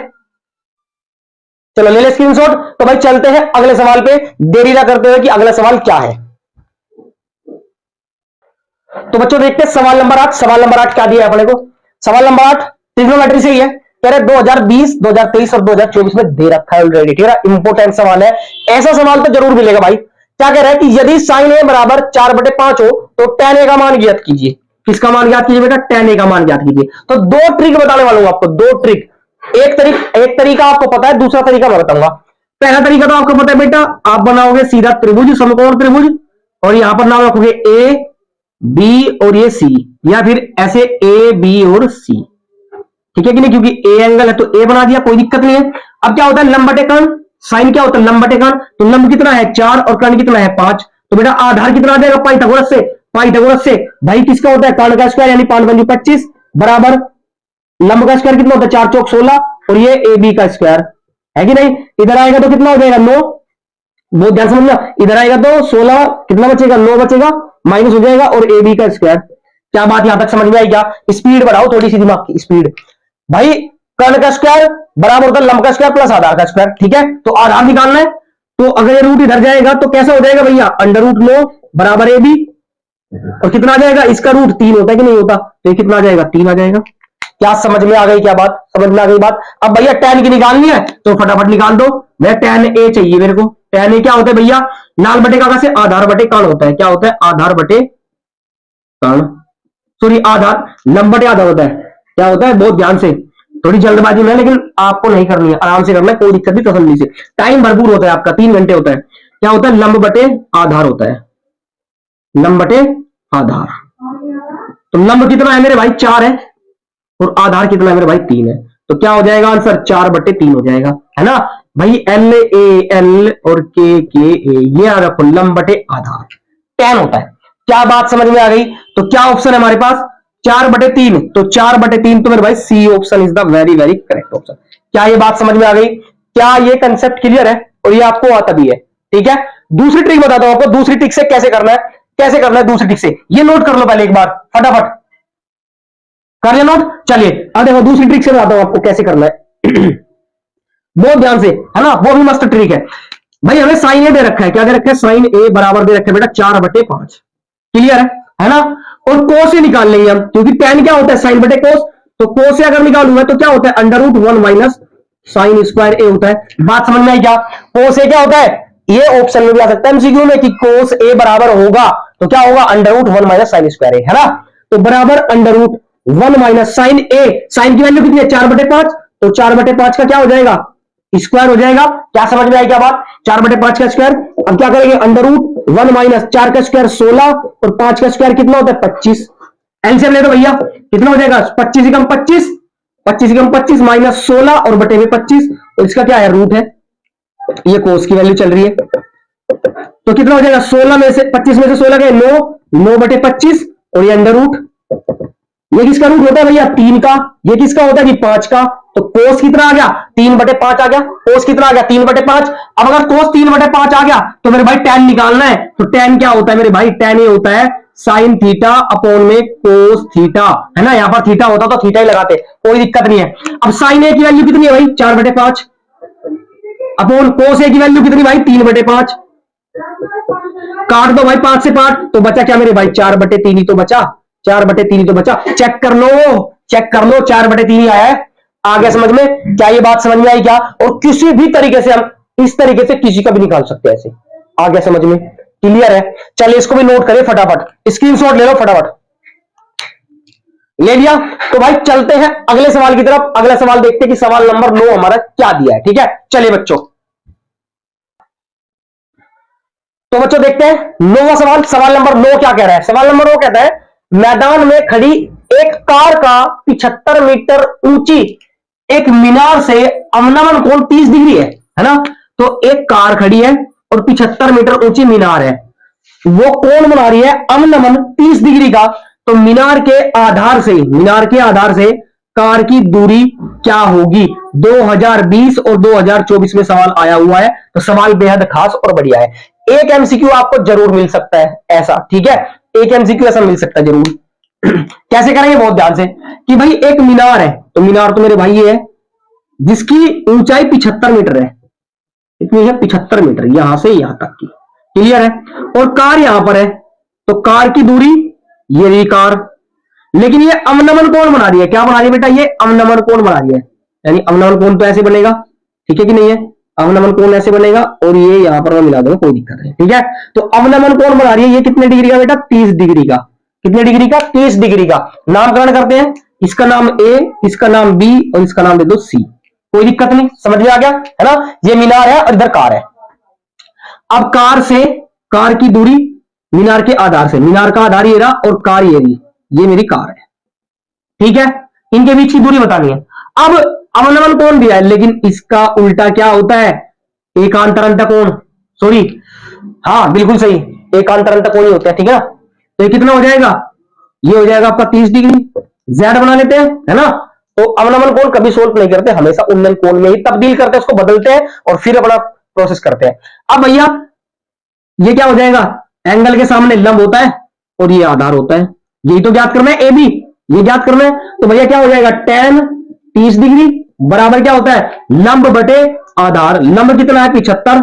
चलो ले ले स्क्रीनशॉट। तो भाई चलते हैं अगले सवाल पे, देरी ना करते हुए कि अगला सवाल क्या है। तो बच्चों देखते हैं सवाल नंबर 8, सवाल नंबर 8 क्या दिया है अपने को। सवाल नंबर 8 ट्रिग्नोमेट्री से ही है, कह रहे 2020, 2023 और 2024 में दे रखा है ऑलरेडी। ठीक है, इंपोर्टेंट सवाल है, ऐसा सवाल तो जरूर मिलेगा भाई। क्या कह रहा है कि यदि साइन ए बराबर 4/5 हो तो tan ए का मान ज्ञात कीजिए। किसका मान ज्ञात कीजिए बेटा, tan ए का मान ज्ञात कीजिए। तो दो ट्रिक बताने वाला हूं आपको, दो ट्रिक। एक तरीका आपको पता है, दूसरा तरीका मैं बताऊंगा। पहला तरीका तो आपको पता है बेटा, आप बनाओगे सीधा त्रिभुज, समकोण त्रिभुज, और यहां पर नाम रखोगे ए बी और ये सी, या फिर ऐसे ए बी और सी। ठीक है कि नहीं, क्योंकि ए एंगल है तो ए बना दिया, कोई दिक्कत नहीं है। अब क्या होता है लंब बटे कर्ण, साइन क्या होता है लंब बटे कर्ण, तो लंब कितना है 4 और कर्ण कितना है 5, तो बेटा आधार कितना आ जाएगा पाइथागोरस से, पाइथागोरस से भाई किसका होता है कर्ण का स्क्वायर, यानी 5 × 25 बराबर लंब का स्क्वायर कितना होता है 4 × 4 = 16, और ये ए बी का स्क्वायर है कि नहीं। इधर आएगा तो कितना हो जाएगा 9, बहुत ध्यान समझना, इधर आएगा तो 16 कितना बचेगा 9 बचेगा, माइनस हो जाएगा, और ए बी का स्क्वायर। क्या बात यहां तक समझ में आई क्या, स्पीड बढ़ाओ थोड़ी सी दिमाग की स्पीड। भाई कर्ण का स्क्वायर बराबर होता है लंब का स्क्वायर प्लस आधार का स्क्वायर। ठीक है, तो आधार निकालना है, तो अगर ये रूट इधर जाएगा तो कैसा हो जाएगा भैया √9 बराबर ए बी, और कितना आ जाएगा इसका रूट 3 होता है कि नहीं होता, तो ये कितना आ जाएगा 3 आ जाएगा। क्या समझ में आ गई, क्या बात समझ में आ गई बात। अब भैया tan की निकालनी है तो फटाफट निकाल दो, मैं tan ए चाहिए मेरे को। tan ए क्या होता है भैया, लाल बटे का से आधार बटे कर्ण होता है, क्या होता है आधार बटे कर्ण, सॉरी आधार लंब बटे आधार होता है, क्या होता है, बहुत ध्यान से, थोड़ी जल्दबाजी में, लेकिन आपको नहीं करनी है, आराम से करना है, कोई दिक्कत नहीं, तसल्ली से, टाइम भरपूर होता है आपका, 3 घंटे होता है। क्या होता है लंब बटे आधार होता है, लंब बटे आधार। तो लंब कितना है मेरे भाई 4 है, और आधार कितना है मेरे भाई 3 है, तो क्या हो जाएगा आंसर 4/3 हो जाएगा, है ना भाई। एल ए एल और के ए, ये आ रखो लंब बटे आधार, tan होता है। क्या बात समझ में आ गई, तो क्या ऑप्शन है हमारे पास 4/3, तो 4/3 तो मेरे भाई C option is the very very correct option. क्या ये बात समझ में आ गई, क्या ये कंसेप्ट क्लियर है, और ये आपको आता भी है। ठीक है, दूसरी ट्रिक बताता हूं आपको, दूसरी ट्रिक से कैसे करना है, कैसे करना है दूसरी ट्रिक से, ये नोट कर लो पहले एक बार फटाफट, कर लिया नोट। चलिए अब देखो दूसरी ट्रिक से बताता हूं आपको कैसे करना है बहुत ध्यान से, है ना, वो भी मस्त ट्रिक है भाई। हमें साइन ए दे रखा है, क्या दे रखा है साइन ए बराबर दे रखा है बेटा 4/5, क्लियर है ना। और कोस से निकाल लेंगे हम, क्योंकि tan क्या होता है साइन बटे कोस, तो कोस से अगर निकालूंगा तो क्या होता है √1 माइनस साइन स्क्वायर ए होता है। बात समझ में आई क्या, कोस ए क्या होता है, ये ऑप्शन में भी आ सकता है एमसीक्यू में कि कोस ए बराबर होगा तो क्या होगा √1 माइनस साइन स्क्वायर ए, है ना। तो बराबर √1 माइनस साइन ए, साइन की वैल्यू कितनी है 4/5, तो 4/5 का क्या हो जाएगा स्क्वायर हो जाएगा। क्या समझ में आई क्या बात, 4/5 का स्क्वायर। अब क्या करेंगे √1 माइनस 4 का स्क्वायर 16, और 5 का स्क्वायर कितना होता है 25। एलसीएम ले दो भैया, कितना हो जाएगा 25 × 25, 25 × 25 माइनस 16 और बटे में 25, और इसका क्या है रूट है, ये कोस की वैल्यू चल रही है। तो कितना हो जाएगा 16 में से 25 में से 16 गए 9/25 और ये अंडर रूट। ये किसका रूट होता है भैया 3 का, ये किसका होता है कि 5 का। तो कोस कितना आ गया 3/5 आ गया। कोस कितना आ गया 3/5। अब अगर कोस 3/5 आ गया तो मेरे भाई tan निकालना है। तो tan क्या होता है मेरे भाई, tan ये होता है साइन थीटा अपॉन में कोस थीटा, है ना। यहां पर थीटा होता तो थीटा ही लगाते, कोई दिक्कत नहीं है। अब साइन ए की वैल्यू कितनी है भाई 4/5 अपॉन कोस ए की वैल्यू कितनी भाई 3/5। काट दो भाई 5 से 5 तो बचा क्या मेरे भाई 4/3 ही तो बचा, 4/3 ही तो बचा। चेक कर लो 4/3 ही आया है। आ गया समझ में, क्या ये बात समझ में आई क्या। और किसी भी तरीके से हम इस तरीके से किसी का भी निकाल सकते हैं ऐसे। आ गया समझ में, क्लियर है। चलिए इसको भी नोट करें फटाफट, स्क्रीनशॉट ले लो फटाफट। ले लिया तो भाई चलते हैं अगले सवाल की तरफ। अगला सवाल देखते हैं कि सवाल नंबर 9 हमारा क्या दिया है। ठीक है चलिए बच्चों, तो बच्चों देखते हैं 9वां सवाल। सवाल नंबर 9 क्या कह रहा है। सवाल नंबर 9 कहता है मैदान में खड़ी एक कार का 75 मीटर ऊंची एक मीनार से अवनमन कोण 30 डिग्री है ना। तो एक कार खड़ी है और 75 मीटर ऊंची मीनार है, वो कोण बना रही है अवनमन 30 डिग्री का। तो मीनार के आधार से कार की दूरी क्या होगी। 2020 और 2024 में सवाल आया हुआ है, तो सवाल बेहद खास और बढ़िया है। एक एमसीक्यू आपको जरूर मिल सकता है ऐसा, ठीक है, एक एमसीक्यू ऐसा मिल सकता है जरूर। कैसे करेंगे बहुत ध्यान से कि भाई एक मीनार है, तो मीनार तो मेरे भाई ये है जिसकी ऊंचाई 75 मीटर है। इतनी है 75 मीटर यहां से यहां तक की, क्लियर है। और कार यहां पर है, तो कार की दूरी ये रही कार, लेकिन ये अवनमन कोण बना रही है। क्या बना रही है बेटा, ये अवनमन कोण बना रही है। यानी अवनमन कोण तो ऐसे बनेगा, ठीक है कि नहीं है, अवनमन कोण ऐसे बनेगा और ये यहां पर मैं मिला दूंगा, कोई दिक्कत नहीं, ठीक है। तो अवनमन कोण बना रही है ये कितने डिग्री का बेटा 30 डिग्री का। कितने डिग्री का 30 डिग्री का। नामकरण करते हैं, इसका नाम ए, इसका नाम बी और इसका नाम दे दो सी। कोई दिक्कत नहीं, समझ में आ गया है ना। ये मीनार है और इधर कार है। अब कार से कार की दूरी मीनार के आधार से, मीनार का आधार ये रहा और कार ये रही, ये मेरी कार है, ठीक है। इनके बीच की दूरी बतानी है। अब अवनमन कोण दिया है, लेकिन इसका उल्टा क्या होता है एकांतर कोण, सॉरी हाँ बिल्कुल सही, एकांतर कोण ही होता है, ठीक है ना। तो ये कितना हो जाएगा, ये हो जाएगा आपका 30 डिग्री। जेड बना लेते हैं, है ना। तो अवनमन कोण कभी सोल्व नहीं करते, हमेशा उन्नयन कोण में ही तब्दील करते हैं, उसको बदलते हैं और फिर अपना प्रोसेस करते हैं। अब भैया ये क्या हो जाएगा, एंगल के सामने लंब होता है और ये आधार होता है, यही तो ज्ञात करना है, ए बी ये ज्ञात करना है। तो भैया क्या हो जाएगा tan 30 डिग्री बराबर क्या होता है लंब बटे आधार। लंब कितना है 75,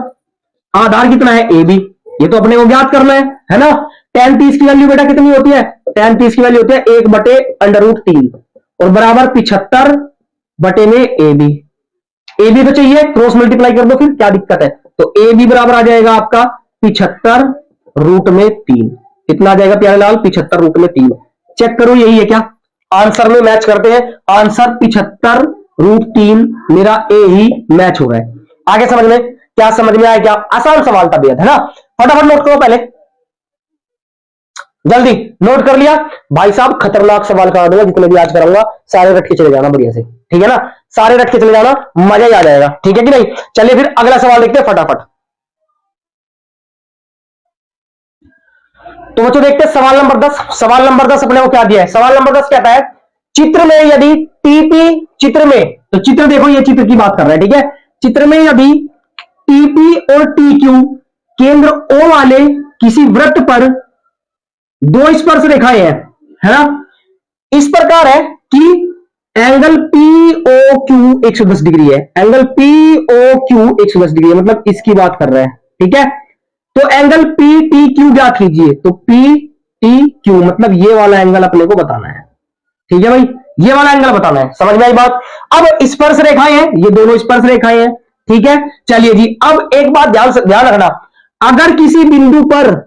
आधार कितना है ए बी, ये तो अपने को ज्ञात करना है ना। tan 30 की वैल्यू बेटा कितनी होती है, tan 30 की वैल्यू होती है 1/√3 और बराबर 75 बटे में ए बी। ए बी तो चाहिए, क्रॉस मल्टीप्लाई कर दो फिर, क्या दिक्कत है। तो ए बी बराबर आ जाएगा आपका 75√3। कितना आ जाएगा प्यारे लाल 75√3। चेक करो यही है क्या, आंसर में मैच करते हैं। आंसर 75√3 मेरा ए ही मैच हो रहा है। आगे समझ में, क्या समझ में आया क्या, आसान सवाल था बेहद, है ना। फटाफट नोट करो पहले, जल्दी नोट कर लिया भाई साहब। खतरनाक सवाल करा दूंगा जितने भी आज कराऊंगा, सारे रट के चले जाना बढ़िया से, ठीक है ना। सारे रट के चले जाना, मजा ही आ जाएगा, ठीक है कि नहीं। चलिए फिर अगला सवाल देखते हैं फटाफट। तो बच्चों देखते हैं सवाल नंबर 10। सवाल नंबर 10 अपने को क्या दिया है। सवाल नंबर 10 कहता है चित्र में यदि टीपी, चित्र में, तो चित्र देखो ये चित्र की बात कर रहा है, ठीक है। चित्र में यदि टीपी और टीक्यू केंद्र ओ वाले किसी वृत्त पर दो स्पर्श रेखाएं हैं, है ना, इस प्रकार है कि एंगल पीओ क्यू 110 डिग्री है। एंगल पीओ क्यू 110 डिग्री है, मतलब इसकी बात कर रहा है, ठीक है। तो एंगल पी टी क्यू ज्ञात कीजिए। तो पी टी क्यू मतलब ये वाला एंगल अपने को बताना है, ठीक है भाई, ये वाला एंगल बताना है। समझ में आई बात। अब स्पर्श रेखाएं हैं, ये दोनों स्पर्श रेखाएं हैं, ठीक है। चलिए जी, अब एक बात ध्यान रखना, अगर किसी बिंदु पर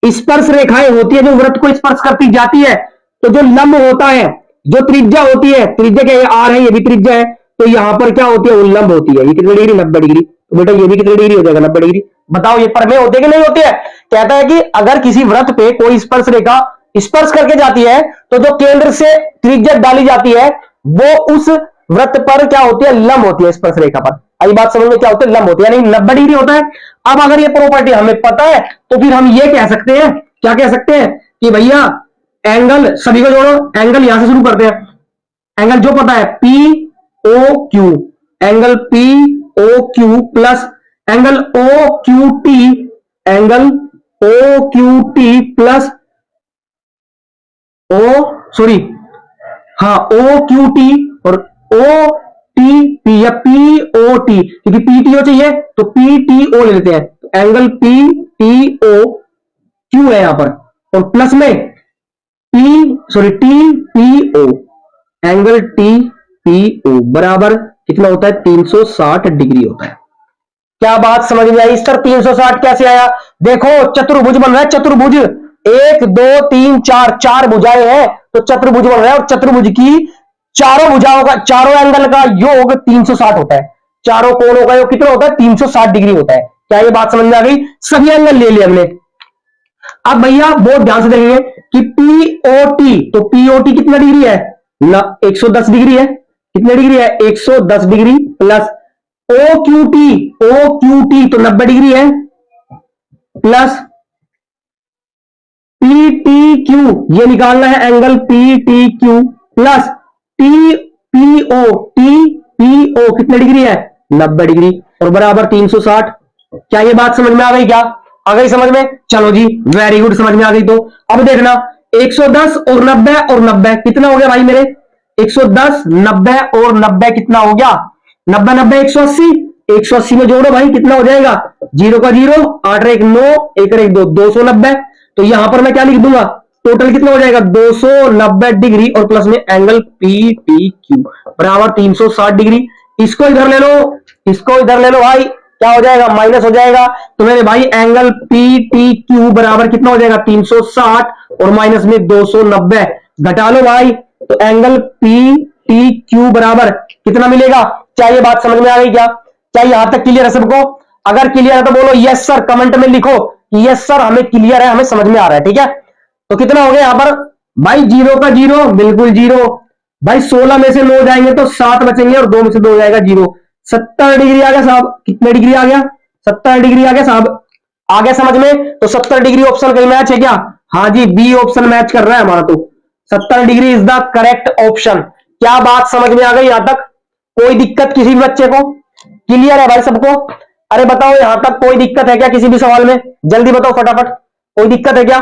स्पर्श रेखाएं होती है जो वृत्त को स्पर्श करती जाती है, तो जो लंब होता है, जो त्रिज्या होती है, त्रिज्या क्या आर है, ये भी त्रिज्या है, तो यहां पर क्या होती है उल्लंब होती है। ये कितनी डिग्री 90 डिग्री। तो बेटा ये भी कितनी डिग्री हो जाएगा 90 डिग्री। बताओ ये परमेय होती है कि नहीं होती है। कहता है कि अगर किसी वृत्त पे कोई स्पर्श रेखा स्पर्श करके जाती है, तो जो केंद्र से त्रिज्या डाली जाती है वो उस वृत्त पर क्या होती है, लंब होती है स्पर्श रेखा पर। आई बात समझ में, क्या होती है, लंब होती है, यानी 90 डिग्री होता है। अब अगर ये प्रॉपर्टी हमें पता है तो फिर हम ये कह सकते हैं, क्या कह सकते हैं कि भैया एंगल, सभी को जोड़ो, एंगल यहां से शुरू करते हैं। एंगल जो पता है P O Q, angle P O Q plus angle O Q T, angle O Q T plus O, sorry, हाँ ओ क्यू टी और ओ टी पी या पी ओ टी, क्योंकि पी टी ओ चाहिए तो पी टी ओ ले लेते हैं। तो angle P T O Q है यहां पर, और प्लस में P, sorry T P O, angle T P O बराबर कितना होता है, 360 डिग्री होता है। क्या बात समझ में आई सर? 360 कैसे आया? देखो चतुर्भुज बन रहा है, चतुर्भुज, 1 2 3 4, 4 भुजाएं हैं तो चतुर्भुज बन रहा है, और चतुर्भुज की चारों भुजाओं का, चारों एंगल का योग 360 होता है। चारों कोणों का योग कितना होता है, 360 डिग्री होता है। क्या ये बात समझ में आ गई? सभी एंगल ले लिया हमने। अब भैया बहुत ध्यान से देखेंगे कि पीओटी, तो पीओटी कितना डिग्री है ना, 110 डिग्री है। कितने डिग्री है, 110 degree plus O Q T, O Q T तो 90 डिग्री है, प्लस पी टी क्यू, ये निकालना है angle P T Q plus T P O, T P O कितने डिग्री है, 90 डिग्री, और बराबर 360। क्या ये बात समझ में आ गई? क्या आ गई समझ में? चलो जी वेरी गुड, समझ में आ गई। तो अब देखना 110 और 90 और 90 कितना हो गया भाई मेरे, 110 90 और 90 कितना हो गया, 90 90 180, 180 में जोड़ो भाई कितना हो जाएगा, 0 का 0, 8 1 9, 1 1 2, 290। तो यहां पर मैं क्या लिख दूंगा, टोटल कितना हो जाएगा 290 डिग्री और प्लस में एंगल पी टी क्यू बराबर 360 डिग्री। इसको इधर ले लो, इसको इधर ले लो भाई, क्या हो जाएगा, माइनस हो जाएगा। तो मेरे भाई एंगल पी टी क्यू बराबर कितना हो जाएगा, 360 और माइनस में 290, घटा लो भाई। तो एंगल पी टी क्यू बराबर कितना मिलेगा? क्या ये बात समझ में आ गई? क्या यहां तक क्लियर है सबको? अगर क्लियर है तो बोलो यस सर, कमेंट में लिखो कि यस सर हमें क्लियर है, हमें समझ में आ रहा है। ठीक है, तो कितना हो गया यहां पर भाई, 0 का 0 बिल्कुल 0 भाई, 16 में से 9 जाएंगे तो 7 बचेंगे और 2 में से 2 जाएगा 0। 70 डिग्री आ गया साहब, कितने डिग्री आ गया, 70 डिग्री आ गया साहब, आ गया समझ में? तो 70 डिग्री ऑप्शन कहीं मैच है क्या? हाँ जी, बी ऑप्शन मैच कर रहा है हमारा, तो 70 degree is the correct option. क्या बात समझ में आ गई यहां तक? कोई दिक्कत किसी भी बच्चे को? क्लियर है भाई सबको? अरे बताओ यहां तक कोई दिक्कत है क्या किसी भी सवाल में? जल्दी बताओ फटाफट, कोई दिक्कत है क्या?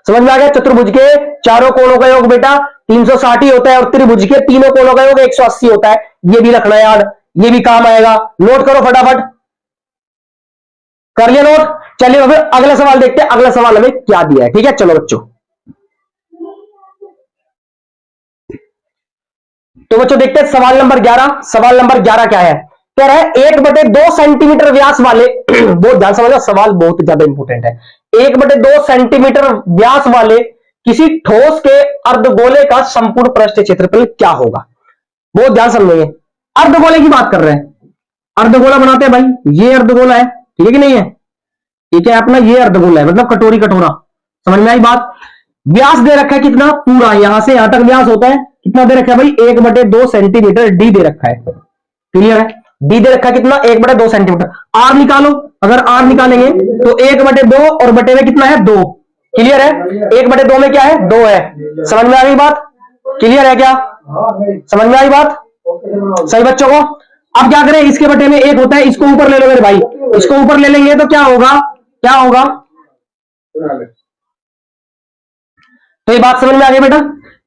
समझ में आ गया? चतुर्भुज के चारों कोणों का योग बेटा 360 ही होता है, और त्रिभुज के तीनों कोणों का योग 180 होता है। ये भी रखना याद, ये भी काम आएगा, नोट करो फटाफट। कर लिया नोट? चलिए फिर अगला सवाल देखते हैं, अगला सवाल हमें क्या दिया है। ठीक है चलो बच्चों, तो बच्चों देखते हैं सवाल नंबर 11। सवाल नंबर 11 क्या है? कह रहा है 1/2 सेंटीमीटर व्यास वाले बहुत ध्यान समझो, सवाल बहुत ज्यादा इंपॉर्टेंट है। 1/2 सेंटीमीटर व्यास वाले किसी ठोस के अर्धगोले का संपूर्ण पृष्ठ क्षेत्रफल क्या होगा? बहुत ध्यान समझेंगे, अर्धगोले की बात कर रहे हैं। अर्धगोला बनाते हैं भाई, ये अर्धगोला है, ठीक है कि नहीं है? ठीक है अपना, ये अर्धगोला है मतलब कटोरी कटोरा। समझ में आई बात? व्यास दे रखा है कितना, पूरा यहां से यहां तक व्यास होता है, कितना दे रखा है भाई, 1/2 सेंटीमीटर डी दे रखा है। क्लियर है? डी दे रखा है कितना, 1/2 सेंटीमीटर। आर निकालो, अगर आर निकालेंगे तो 1/2 और बटे में कितना है, 2। क्लियर है? 1/2 में क्या है, 2 है। समझ में आ गई बात? क्लियर है क्या? समझ में आई बात सही बच्चों को? अब क्या करें, इसके बटे में 1 होता है, इसको ऊपर ले लो मेरे भाई, इसको ऊपर ले लेंगे तो क्या होगा, क्या होगा? तो ये बात समझ में आ गई बेटा?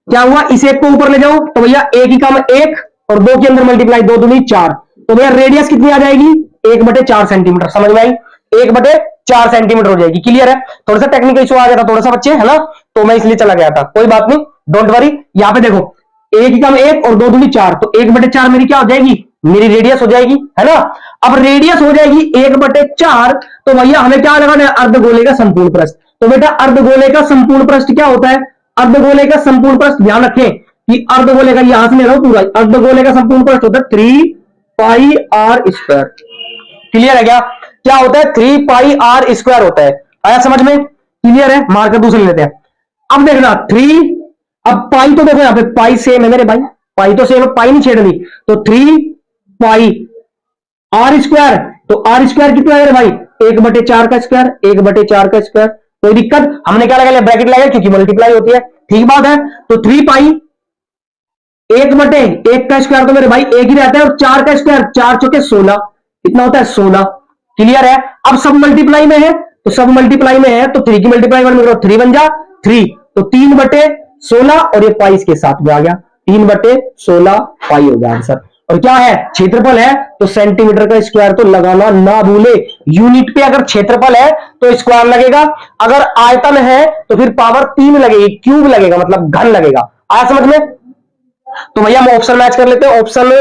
क्या हुआ, इस एक को ऊपर ले जाओ तो भैया एक ही काम 1 और 2 के अंदर मल्टीप्लाई, 2 दूनी 4, तो भैया रेडियस कितनी आ जाएगी, 1/4 सेंटीमीटर। समझ में आई? 1/4 सेंटीमीटर हो जाएगी। क्लियर है? थोड़ा सा टेक्निकल इशू आ गया था, थोड़ा सा बच्चे है ना, तो मैं इसलिए चला गया था, कोई बात नहीं, डोंट वरी। यहां पे देखो एक ही काम 1 और 2 दूनी 4, तो 1/4 मेरी क्या हो जाएगी, मेरी रेडियस हो जाएगी, है ना? अब रेडियस हो जाएगी 1/4, तो भैया हमें क्या लगाना है, अर्धगोले का संपूर्ण पृष्ठ। तो बेटा अर्धगोले का संपूर्ण पृष्ठ क्या होता है, अर्धगोले का संपूर्ण पृष्ठ ध्यान रखें कि अर्धगोले का यहां से ले रहा हूं पूरा, अर्धगोले का संपूर्ण पृष्ठ होता है 3πr²। क्लियर है क्या? क्या होता है, 3πr² होता है। आया समझ में? क्लियर है? मार्कर दूसरे लेते हैं। अब देखना 3, अब पाई तो देखो यहां पे पाई सेम है मेरे भाई, पाई तो सेम, पाई नहीं छेड़नी, तो 3 पाई आर स्क्वायर। तो आर स्क्वायर कितना है भाई, 1/4 का स्क्वायर, 1/4 का स्क्वायर। कोई दिक्कत, हमने क्या लगा लिया, ब्रैकेट लगाया क्योंकि मल्टीप्लाई होती है, ठीक बात है। तो 3 पाई 1/1 का स्क्वायर तो मेरे भाई एक ही रहता है, और 4 का स्क्वायर 4 चौके 16, कितना होता है 16। क्लियर है। अब सब मल्टीप्लाई में है, तो सब मल्टीप्लाई में है, तो 3 की मल्टीप्लाई में 3 बन जा 3, तो 3/16 और ये पाई इसके साथ में आ गया, 3/16 पाई हो गया आंसर। और क्या है, क्षेत्रफल है तो सेंटीमीटर का स्क्वायर तो लगाना ना भूले। यूनिट पे अगर क्षेत्रफल है तो स्क्वायर लगेगा, अगर आयतन है तो फिर पावर 3 लगेगी, क्यूब लगेगा, मतलब घन लगेगा। आया समझ में। तो भैया हम ऑप्शन मैच कर लेते हैं, option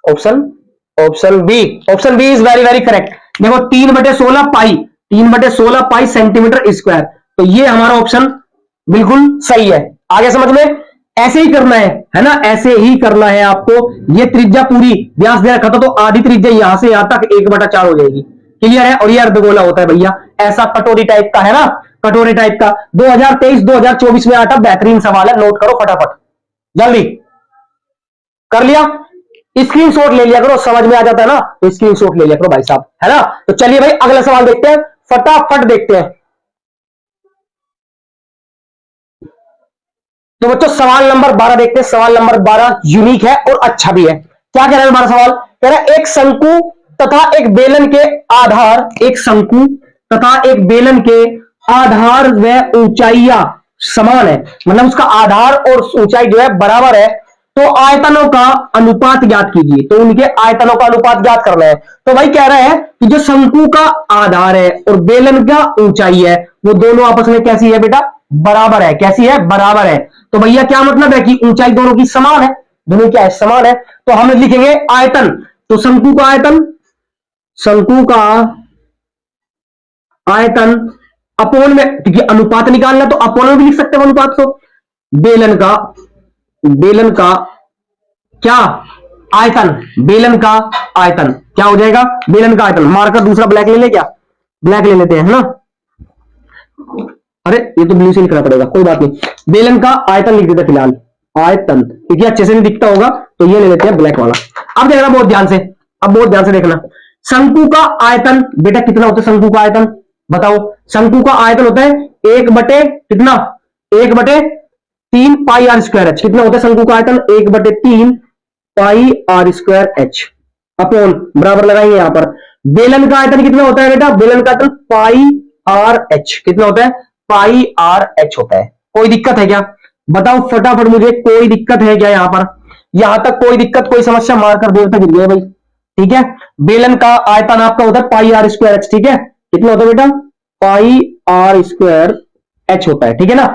option option B, option B is very very correct. देखो 3/16 पाई, 3/16 पाई सेंटीमीटर स्क्वायर, तो ये हमारा ऑप्शन बिल्कुल सही है। आगे समझ में। ऐसे ही करना है ना, ऐसे ही करना है आपको। ये त्रिज्या पूरी व्यास दे रखा था, तो आधी त्रिज्या यहां से यहां तक 1/4 हो जाएगी। क्लियर है। और ये अर्धगोला होता है भैया, ऐसा कटोरी टाइप का है ना, कटोरी टाइप का। 2023-2024 में आता बेहतरीन सवाल है, नोट करो फटाफट, जल्दी कर लिया, स्क्रीनशॉट ले लिया करो, समझ में आ जाता है ना, तो स्क्रीनशॉट ले लिया करो भाई साहब, है ना। तो चलिए भाई अगला सवाल देखते हैं, फटाफट देखते हैं। तो बच्चों सवाल नंबर 12 देखते हैं। सवाल नंबर 12 यूनिक है और अच्छा भी है। क्या कह रहा है हमारा सवाल, कह रहा है एक शंकु तथा एक बेलन के आधार, एक शंकु तथा एक बेलन के आधार व ऊंचाइयां समान है, मतलब उसका आधार और ऊंचाई जो है बराबर है, तो आयतनों का अनुपात ज्ञात कीजिए। तो उनके आयतनों का अनुपात ज्ञात करना है। तो भाई कह रहा है कि जो शंकु का आधार है और बेलन का ऊंचाई है, वो दोनों आपस में कैसी है बेटा, बराबर है। कैसी है, बराबर है। तो भैया क्या मतलब है कि ऊंचाई दोनों की समान है, दोनों क्या है, समान है। तो हम लिखेंगे आयतन, तो शंकु का आयतन, शंकु का आयतन अपोन में, क्योंकि अनुपात निकालना तो अपोन में भी लिख सकते हैं अनुपात को। बेलन का, बेलन का क्या आयतन, बेलन का आयतन क्या हो जाएगा, बेलन का आयतन। मार्कर दूसरा ब्लैक ले ले, क्या ब्लैक ले लेते हैं, है ना। अरे ये तो ब्लू से लिखना पड़ेगा, कोई बात नहीं। बेलन का आयतन लिख देते फिलहाल, आयतन, क्योंकि अच्छे से नहीं दिखता होगा, तो ये ले लेते हैं ब्लैक वाला। अब देखना बहुत ध्यान से, अब बहुत ध्यान से देखना। शंकु का आयतन बेटा कितना होता है, शंकु का आयतन बताओ। शंकु का आयतन होता है 1 कितना, 1/3 पाई आर स्क्वायर एच। कितना होता है शंकु का आयतन, 1/3 पाई आर स्क्वायर एच अपोन, बराबर लगाएंगे यहां पर। बेलन का आयतन कितना होता है बेटा, बेलन का आयतन पाई आर एच, कितना होता है, पाई आर एच होता है। कोई दिक्कत है क्या, बताओ फटाफट मुझे, कोई दिक्कत है क्या यहां पर, यहां तक कोई दिक्कत, कोई समस्या, मारकर देर तक गिर गया भाई, ठीक है। बेलन का आयतन आपका होता है पाई आर स्क्वायर एच, ठीक है। कितना होता है बेटा, पाई आर स्क्वायर एच होता है, ठीक है ना।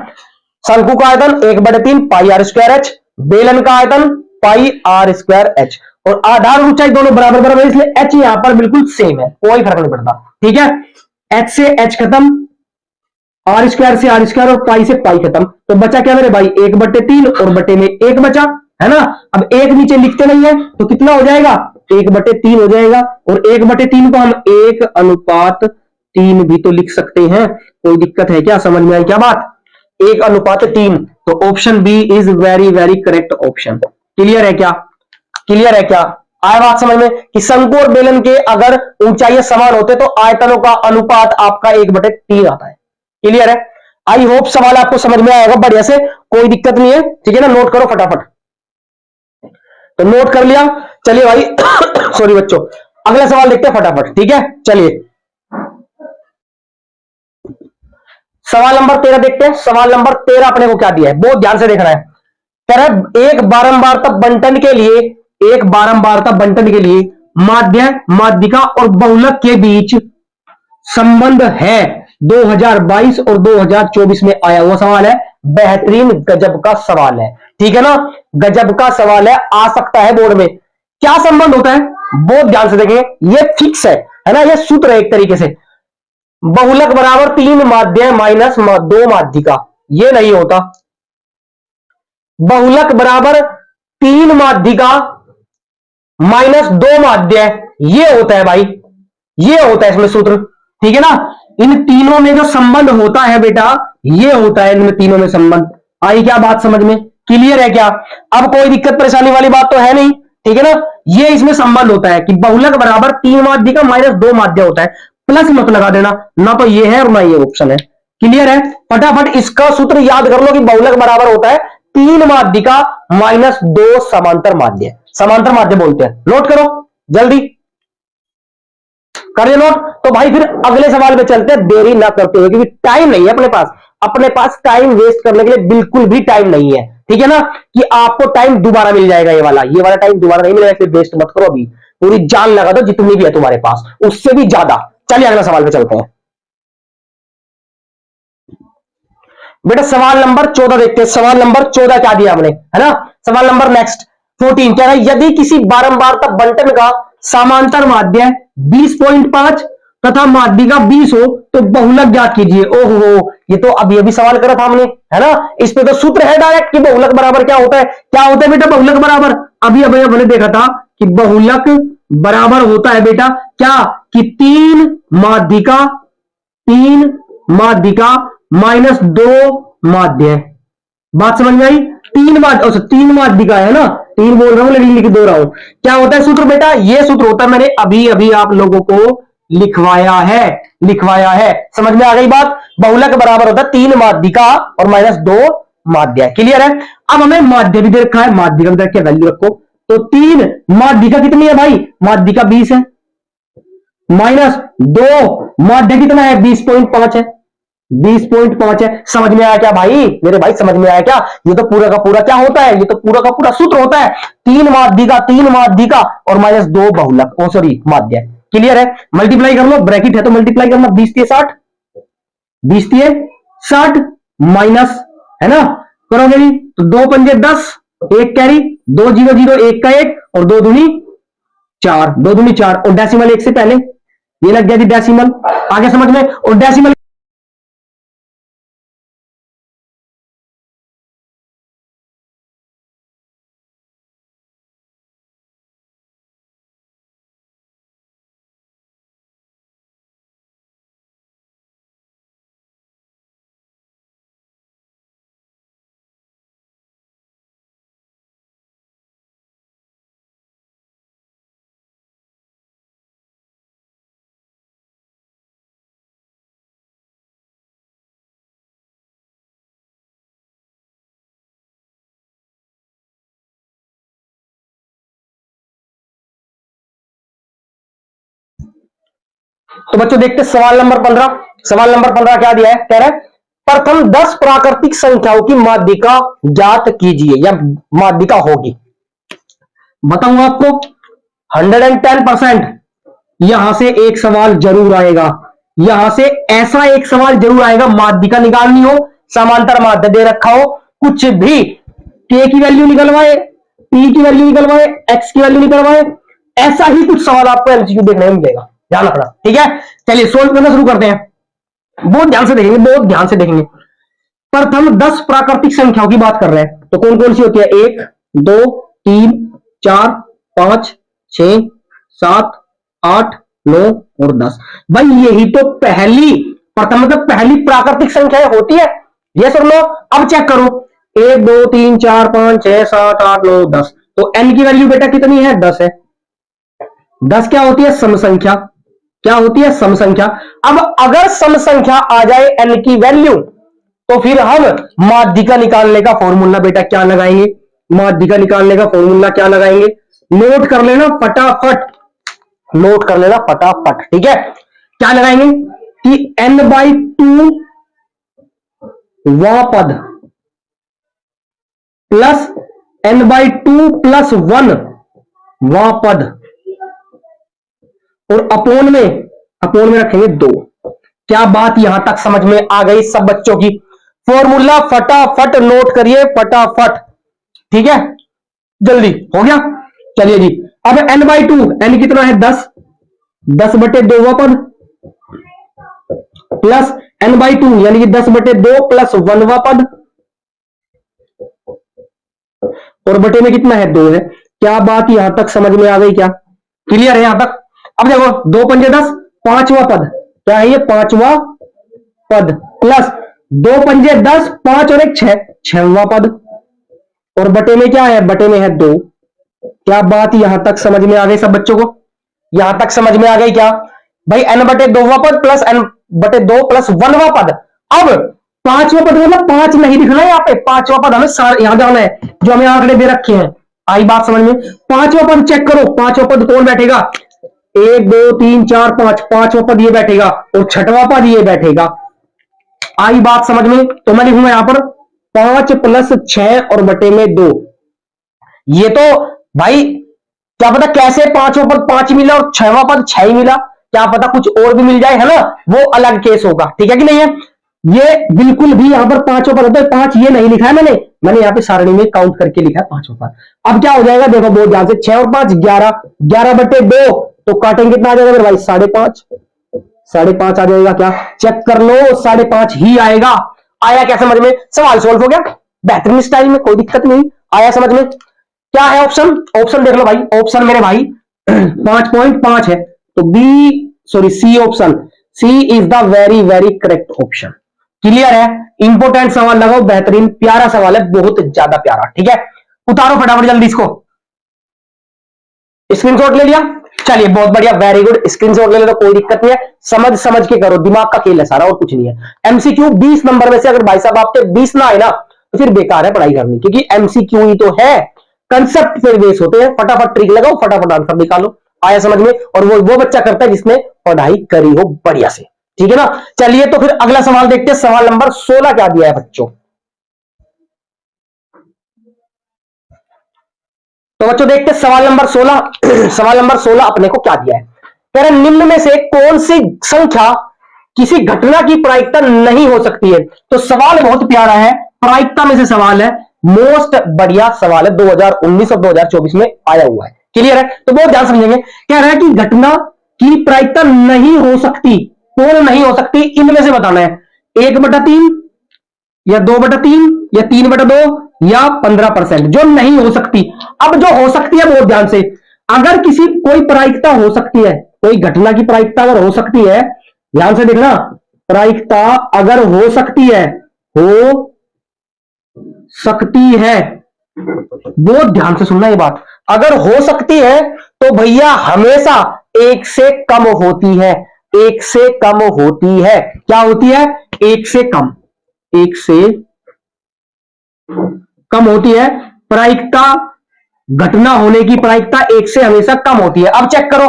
शंकु का आयतन 1/3 पाई आर स्क्वायर एच, बेलन का आयतन पाई आर स्क्वायर एच, और आधार ऊंचाई दोनों बराबर बराबर, इसलिए एच यहां पर बिल्कुल सेम है, कोई फर्क नहीं पड़ता, ठीक है। एच से एच खत्म, आर स्क्वायर से आर स्क्वायर और पाई से पाई खत्म, तो बचा क्या मेरे भाई, 1/3 और बटे में 1 बचा, है ना। अब एक नीचे लिखते नहीं है तो कितना हो जाएगा, 1/3 हो जाएगा, और 1/3 को हम 1/3 भी तो लिख सकते हैं। कोई दिक्कत है क्या, समझ में आई क्या बात, 1/3। तो option B is very very correct option. Clear है क्या, क्लियर है क्या, आया बात समझ में, कि शंकु और बेलन के अगर ऊंचाइयां समान होते तो आयतनों का अनुपात आपका 1/3 आता है। क्लियर है। आई होप सवाल आपको समझ में आएगा बढ़िया से, कोई दिक्कत नहीं है, ठीक है ना। नोट करो फटाफट, तो नोट कर लिया। चलिए भाई सॉरी बच्चों, अगला सवाल देखते हैं फटाफट, ठीक है। चलिए सवाल नंबर 13 देखते हैं। सवाल नंबर 13 अपने को क्या दिया है, बहुत ध्यान से देखना है। कह रहा है एक बारंबारता बंटन के लिए, एक बारंबारता बंटन के लिए माध्य, माध्यिका और बहुलक के बीच संबंध है। 2022 और 2024 में आया हुआ सवाल है, बेहतरीन गजब का सवाल है, ठीक है ना। गजब का सवाल है, आ सकता है बोर्ड में। क्या संबंध होता है, बहुत ध्यान से देखेंगे, ये फिक्स है ना, ये सूत्र है एक तरीके से। बहुलक बराबर 3 माध्य माइनस 2 माध्यिका, ये नहीं होता। बहुलक बराबर 3 माध्यिका माइनस 2 माध्य, ये होता है भाई, ये होता है इसमें सूत्र, ठीक है ना। इन तीनों में जो संबंध होता है बेटा, ये होता है इनमें तीनों में संबंध। आई क्या बात समझ में, क्लियर है क्या? अब कोई दिक्कत परेशानी वाली बात तो है नहीं, ठीक है ना? ये इसमें संबंध होता है कि बहुलक बराबर 3 माध्यिका माइनस 2 माध्य होता है, प्लस मत लगा देना, ना तो ये है और ना ये ऑप्शन है। क्लियर है? फटाफट इसका सूत्र याद कर लो कि बहुलक बराबर होता है 3 माध्यिका माइनस 2 समांतर माध्य। समांतर माध्य बोलते हैं, नोट करो जल्दी करिए नोट। तो भाई फिर अगले सवाल पे चलते हैं देरी ना करते हुए, क्योंकि टाइम नहीं है अपने पास टाइम वेस्ट करने के लिए बिल्कुल भी टाइम नहीं है, ठीक है ना? कि आपको टाइम दोबारा मिल जाएगा, ये वाला टाइम दोबारा नहीं मिलेगा, फिर वेस्ट मत करो, अभी पूरी जान लगा दो जितनी भी है तुम्हारे पास, उससे भी ज्यादा। चलिए अगला सवाल पे चलते हैं बेटा। सवाल नंबर 14 देखते हैं, सवाल नंबर 14 क्या दिया हमने, है ना? सवाल नंबर नेक्स्ट 14 क्या है? यदि किसी बारंबारता बंटन का समांतर माध्य 20.5 तथा माध्यिका 20 हो तो बहुलक ज्ञात कीजिए। ओहो, ये तो अभी अभी सवाल करा था हमने, है ना? इस पे तो सूत्र है डायरेक्ट कि बहुलक बराबर क्या होता है। क्या होता है बेटा बहुलक बराबर? अभी अभी हमने देखा था कि बहुलक बराबर होता है बेटा क्या, कि 3 माध्यिका माइनस 2 माध्य। बात समझ में आई? 3 माध्यिका है ना, 3 बोल रहा हूं लेकिन लिख दो रहा हूं। क्या होता है सूत्र बेटा? ये सूत्र होता है, मैंने अभी अभी आप लोगों को लिखवाया है। समझ में आ गई बात? बहुलक बराबर होता है 3 माध्यिका और माइनस 2 माध्य। क्लियर है? अब हमें माध्य भी दे रखा है, माध्यिका भी रखी वैल्यू रखो। तो 3 माध्यिका कितनी है भाई? माध्यिका 20 है, माइनस 2 माध्य कितना है? 20.5 है, 20.5 है। समझ में आया क्या भाई मेरे भाई? समझ में आया क्या? ये तो पूरा का पूरा क्या होता है? ये तो पूरा का पूरा सूत्र होता है 3 माध्यिका और माइनस 2 बहुलक, ओ सॉरी माध्य। क्लियर है? मल्टीप्लाई कर लो, ब्रैकेट है तो मल्टीप्लाई करना, 20 3 60, 20 3 60 माइनस, है ना? करोगे जी तो 2 पंजे 10, 1 कैरी, 2 0 0 1 का 1 और 2 दूनी 4, 2 दूनी 4 और डेसिमल 1 से पहले ये लग गया जी डेसिमल। आगे समझ में? और डेसिमल तो बच्चों देखते सवाल नंबर 15। सवाल नंबर 15 क्या दिया है? कह रहा है प्रथम 10 प्राकृतिक संख्याओं की माध्यिका ज्ञात कीजिए या माध्यिका होगी। बताऊंगा आपको 110% यहां से एक सवाल जरूर आएगा, यहां से ऐसा एक सवाल जरूर आएगा। माध्यिका निकालनी हो, समांतर माध्य दे रखा हो, कुछ भी के की वैल्यू निकलवाए, पी की वैल्यू निकलवाए, एक्स की वैल्यू निकलवाए, ऐसा ही कुछ सवाल आपको एमसीक्यू देखने में मिलेगा, ध्यान रखना, ठीक है? चलिए सोल्व करना शुरू करते हैं, बहुत ध्यान से देखेंगे, बहुत ध्यान से देखेंगे। प्रथम 10 प्राकृतिक संख्याओं की बात कर रहे हैं, तो कौन कौन सी होती है? 1 2 3 4 5 6 7 8 9 और 10। भाई यही तो पहली प्रथम मतलब पहली प्राकृतिक संख्या होती है, ये सुन लो। अब चेक करो 1 2 3 4 5 6 7 8 9 10, तो n की वैल्यू बेटा कितनी है? 10 है। 10 क्या होती है? सम संख्या। क्या होती है? सम संख्या। अब अगर सम संख्या आ जाए n की वैल्यू, तो फिर हम माध्यिका निकालने का फॉर्मूला बेटा क्या लगाएंगे? माध्यिका निकालने का फॉर्मूला क्या लगाएंगे? नोट कर लेना फटाफट, नोट कर लेना फटाफट, ठीक है? क्या लगाएंगे कि n/2 वह पद प्लस n/2 + 1 वह पद और अपोन में रखेंगे 2। क्या बात यहां तक समझ में आ गई सब बच्चों की? फॉर्मूला फटाफट नोट करिए फटाफट, ठीक है? जल्दी हो गया। चलिए जी, अब n/2, n कितना है? 10, 10/2 पद प्लस n/2 यानी कि 10/2 + 1 पद और बटे में कितना है? 2 है। क्या बात यहां तक समझ में आ गई? क्या क्लियर है यहां तक? अब देखो 2 पंजे 10, 5वां पद क्या है? ये 5वां पद प्लस 2 पंजे 10, 5 और 1 6, 6वां पद और बटे में क्या है, बटे में है 2। क्या बात यहां तक समझ में आ गई सब बच्चों को? यहां तक समझ में आ गई क्या भाई? n बटे 2वां पद प्लस n बटे 2 प्लस 1वां पद। अब 5वां पद मतलब 5 नहीं लिखना है यहाँ पे, 5वां पद हमें यहां जाना है जो हमें आंकड़े दे रखे हैं। आई बात समझ में? 5वां पद चेक करो, 5वां पद कौन बैठेगा? 1 2 3 4 5, 5वां पद ये बैठेगा और 6वां पद ये बैठेगा। आई बात समझ में? तो मैं लिखूंगा यहां पर 5 प्लस 6 और बटे में 2। ये तो भाई क्या पता कैसे 5वां पद 5 मिला और 6वां पद 6 ही मिला, क्या पता कुछ और भी मिल जाए, है ना, वो अलग केस होगा। ठीक है कि नहीं है? ये बिल्कुल भी यहां पर 5वां पद होता है, 5 ये नहीं लिखा है मैंने यहाँ पे सारणी में काउंट करके लिखा है 5वां पद। अब क्या हो जाएगा देखो बहुत ध्यान से, 6 और 5 11, 11 बटे 2 तो काटेंगे कितना आ जाएगा मेरे भाई? 5.5, 5.5 आ जाएगा। क्या चेक कर लो, 5.5 ही आएगा। आया क्या समझ में? सवाल सोल्व हो गया बेहतरीन स्टाइल में, कोई दिक्कत नहीं। आया समझ में? क्या है ऑप्शन? ऑप्शन देख लो भाई, ऑप्शन मेरे भाई 5.5 है तो C option, C is the very very correct option. Clear है? इंपोर्टेंट सवाल लगाओ, बेहतरीन प्यारा सवाल है, बहुत ज्यादा प्यारा। ठीक है, उतारो फटाफट जल्दी इसको। स्क्रीनशॉट ले लिया? चलिए बहुत बढ़िया, वेरी गुड। स्क्रीनशॉट ले ले तो कोई दिक्कत नहीं है, समझ समझ के करो, दिमाग का खेल है सारा और कुछ नहीं है। एमसीक्यू 20 नंबर में से अगर भाई साहब आपके 20 ना आए ना तो फिर बेकार है पढ़ाई करनी, क्योंकि एमसीक्यू ही तो है, कंसेप्ट फिर बेस होते हैं। फटाफट ट्रिक लगाओ, फटाफट आंसर निकालो। आया समझ में? और वो बच्चा करता है जिसने पढ़ाई करी हो बढ़िया से। ठीक है ना? चलिए तो फिर अगला सवाल देखते हैं, सवाल नंबर 16 क्या दिया है बच्चों? तो बच्चों देखते हैं सवाल नंबर 16। सवाल नंबर 16 अपने को क्या दिया है? कह रहे निम्न में से कौन सी संख्या किसी घटना की प्रायिकता नहीं हो सकती है? तो सवाल बहुत प्यारा है, प्रायिकता में से सवाल है, मोस्ट बढ़िया सवाल है, 2019 और 2024 में आया हुआ है। क्लियर है? तो बहुत ध्यान समझेंगे। कह रहा है कि घटना की प्रायिकता नहीं हो सकती, कौन नहीं हो सकती, इनमें से बताना है। 1/3 या 2/3 या 3/2 या 15%, जो नहीं हो सकती। अब जो हो सकती है बहुत ध्यान से, अगर किसी कोई प्रायिकता हो सकती है, कोई घटना की प्रायिकता अगर हो सकती है, ध्यान से देखना, प्रायिकता अगर हो सकती है, हो सकती है, बहुत ध्यान से सुनना ये बात, अगर हो सकती है तो भैया हमेशा 1 से कम होती है, 1 से कम होती है। क्या होती है? 1 से कम, 1 से कम होती है प्रायिकता। घटना होने की प्रायिकता 1 से हमेशा कम होती है। अब चेक करो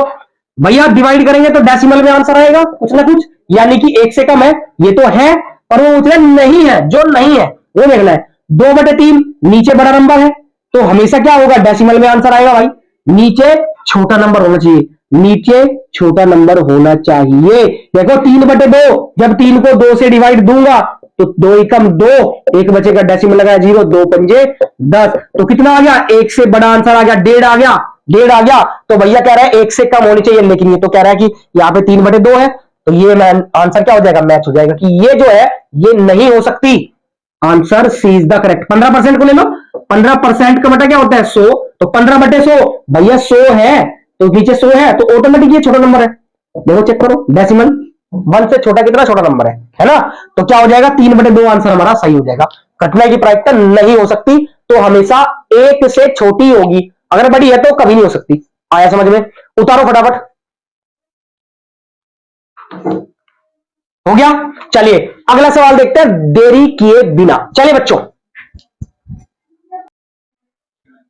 भैया, डिवाइड करेंगे तो डेसिमल में आंसर आएगा कुछ ना कुछ, यानी कि 1 से कम है, ये तो है, और वो उतने नहीं है, जो नहीं है वो देखना है। 2/3 नीचे बड़ा नंबर है तो हमेशा क्या होगा? डेसिमल में आंसर आएगा भाई, नीचे छोटा नंबर होना चाहिए, नीचे छोटा नंबर होना चाहिए। देखो 3/2, जब 3 को 2 से डिवाइड दूंगा तो 2 एकम 2, एक बचेगा, डेसिमल लगाया 0, 2 पंजे 10, तो कितना आ गया? 1 से बड़ा आंसर आ गया, 1.5 आ गया, 1.5 आ गया। तो भैया कह रहा है 1 से कम होनी चाहिए, लेकिन ये तो कह रहा है कि यहाँ पे 3/2 है, तो ये आंसर क्या हो जाएगा? मैच हो जाएगा कि ये जो है ये नहीं हो सकती। Answer C is the correct. 15% को ले लो, 15% का बटा क्या होता है? 100, तो 15/100 भैया 100 है, तो नीचे 100 है तो ऑटोमेटिक ये छोटा नंबर है। देखो चेक करो, डेसिमल 1 से छोटा कितना छोटा नंबर है ना? तो क्या हो जाएगा? 3/2 आंसर हमारा सही हो जाएगा। घटना की प्रायिकता नहीं हो सकती तो हमेशा 1 से छोटी होगी, अगर बड़ी है तो कभी नहीं हो सकती। आया समझ में? उतारो फटाफट। हो गया? चलिए अगला सवाल देखते हैं देरी किए बिना। चलिए बच्चों,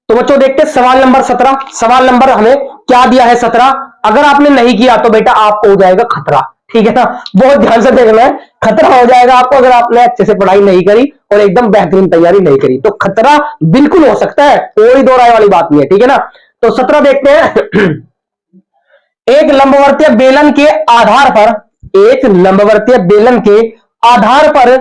तो बच्चों देखते हैं सवाल नंबर 17। सवाल नंबर हमें क्या दिया है? 17। अगर आपने नहीं किया तो बेटा आपको हो जाएगा खतरा। ठीक है ना? बहुत ध्यान से देखना है, खतरा हो जाएगा आपको अगर आपने अच्छे से पढ़ाई नहीं करी और एकदम बेहतरीन तैयारी नहीं करी, तो खतरा बिल्कुल हो सकता है, कोई दो राय वाली बात नहीं है। ठीक है ना? तो 17 देखते हैं। एक लंबवर्तीय बेलन के आधार पर, एक लंबवर्तीय बेलन के आधार पर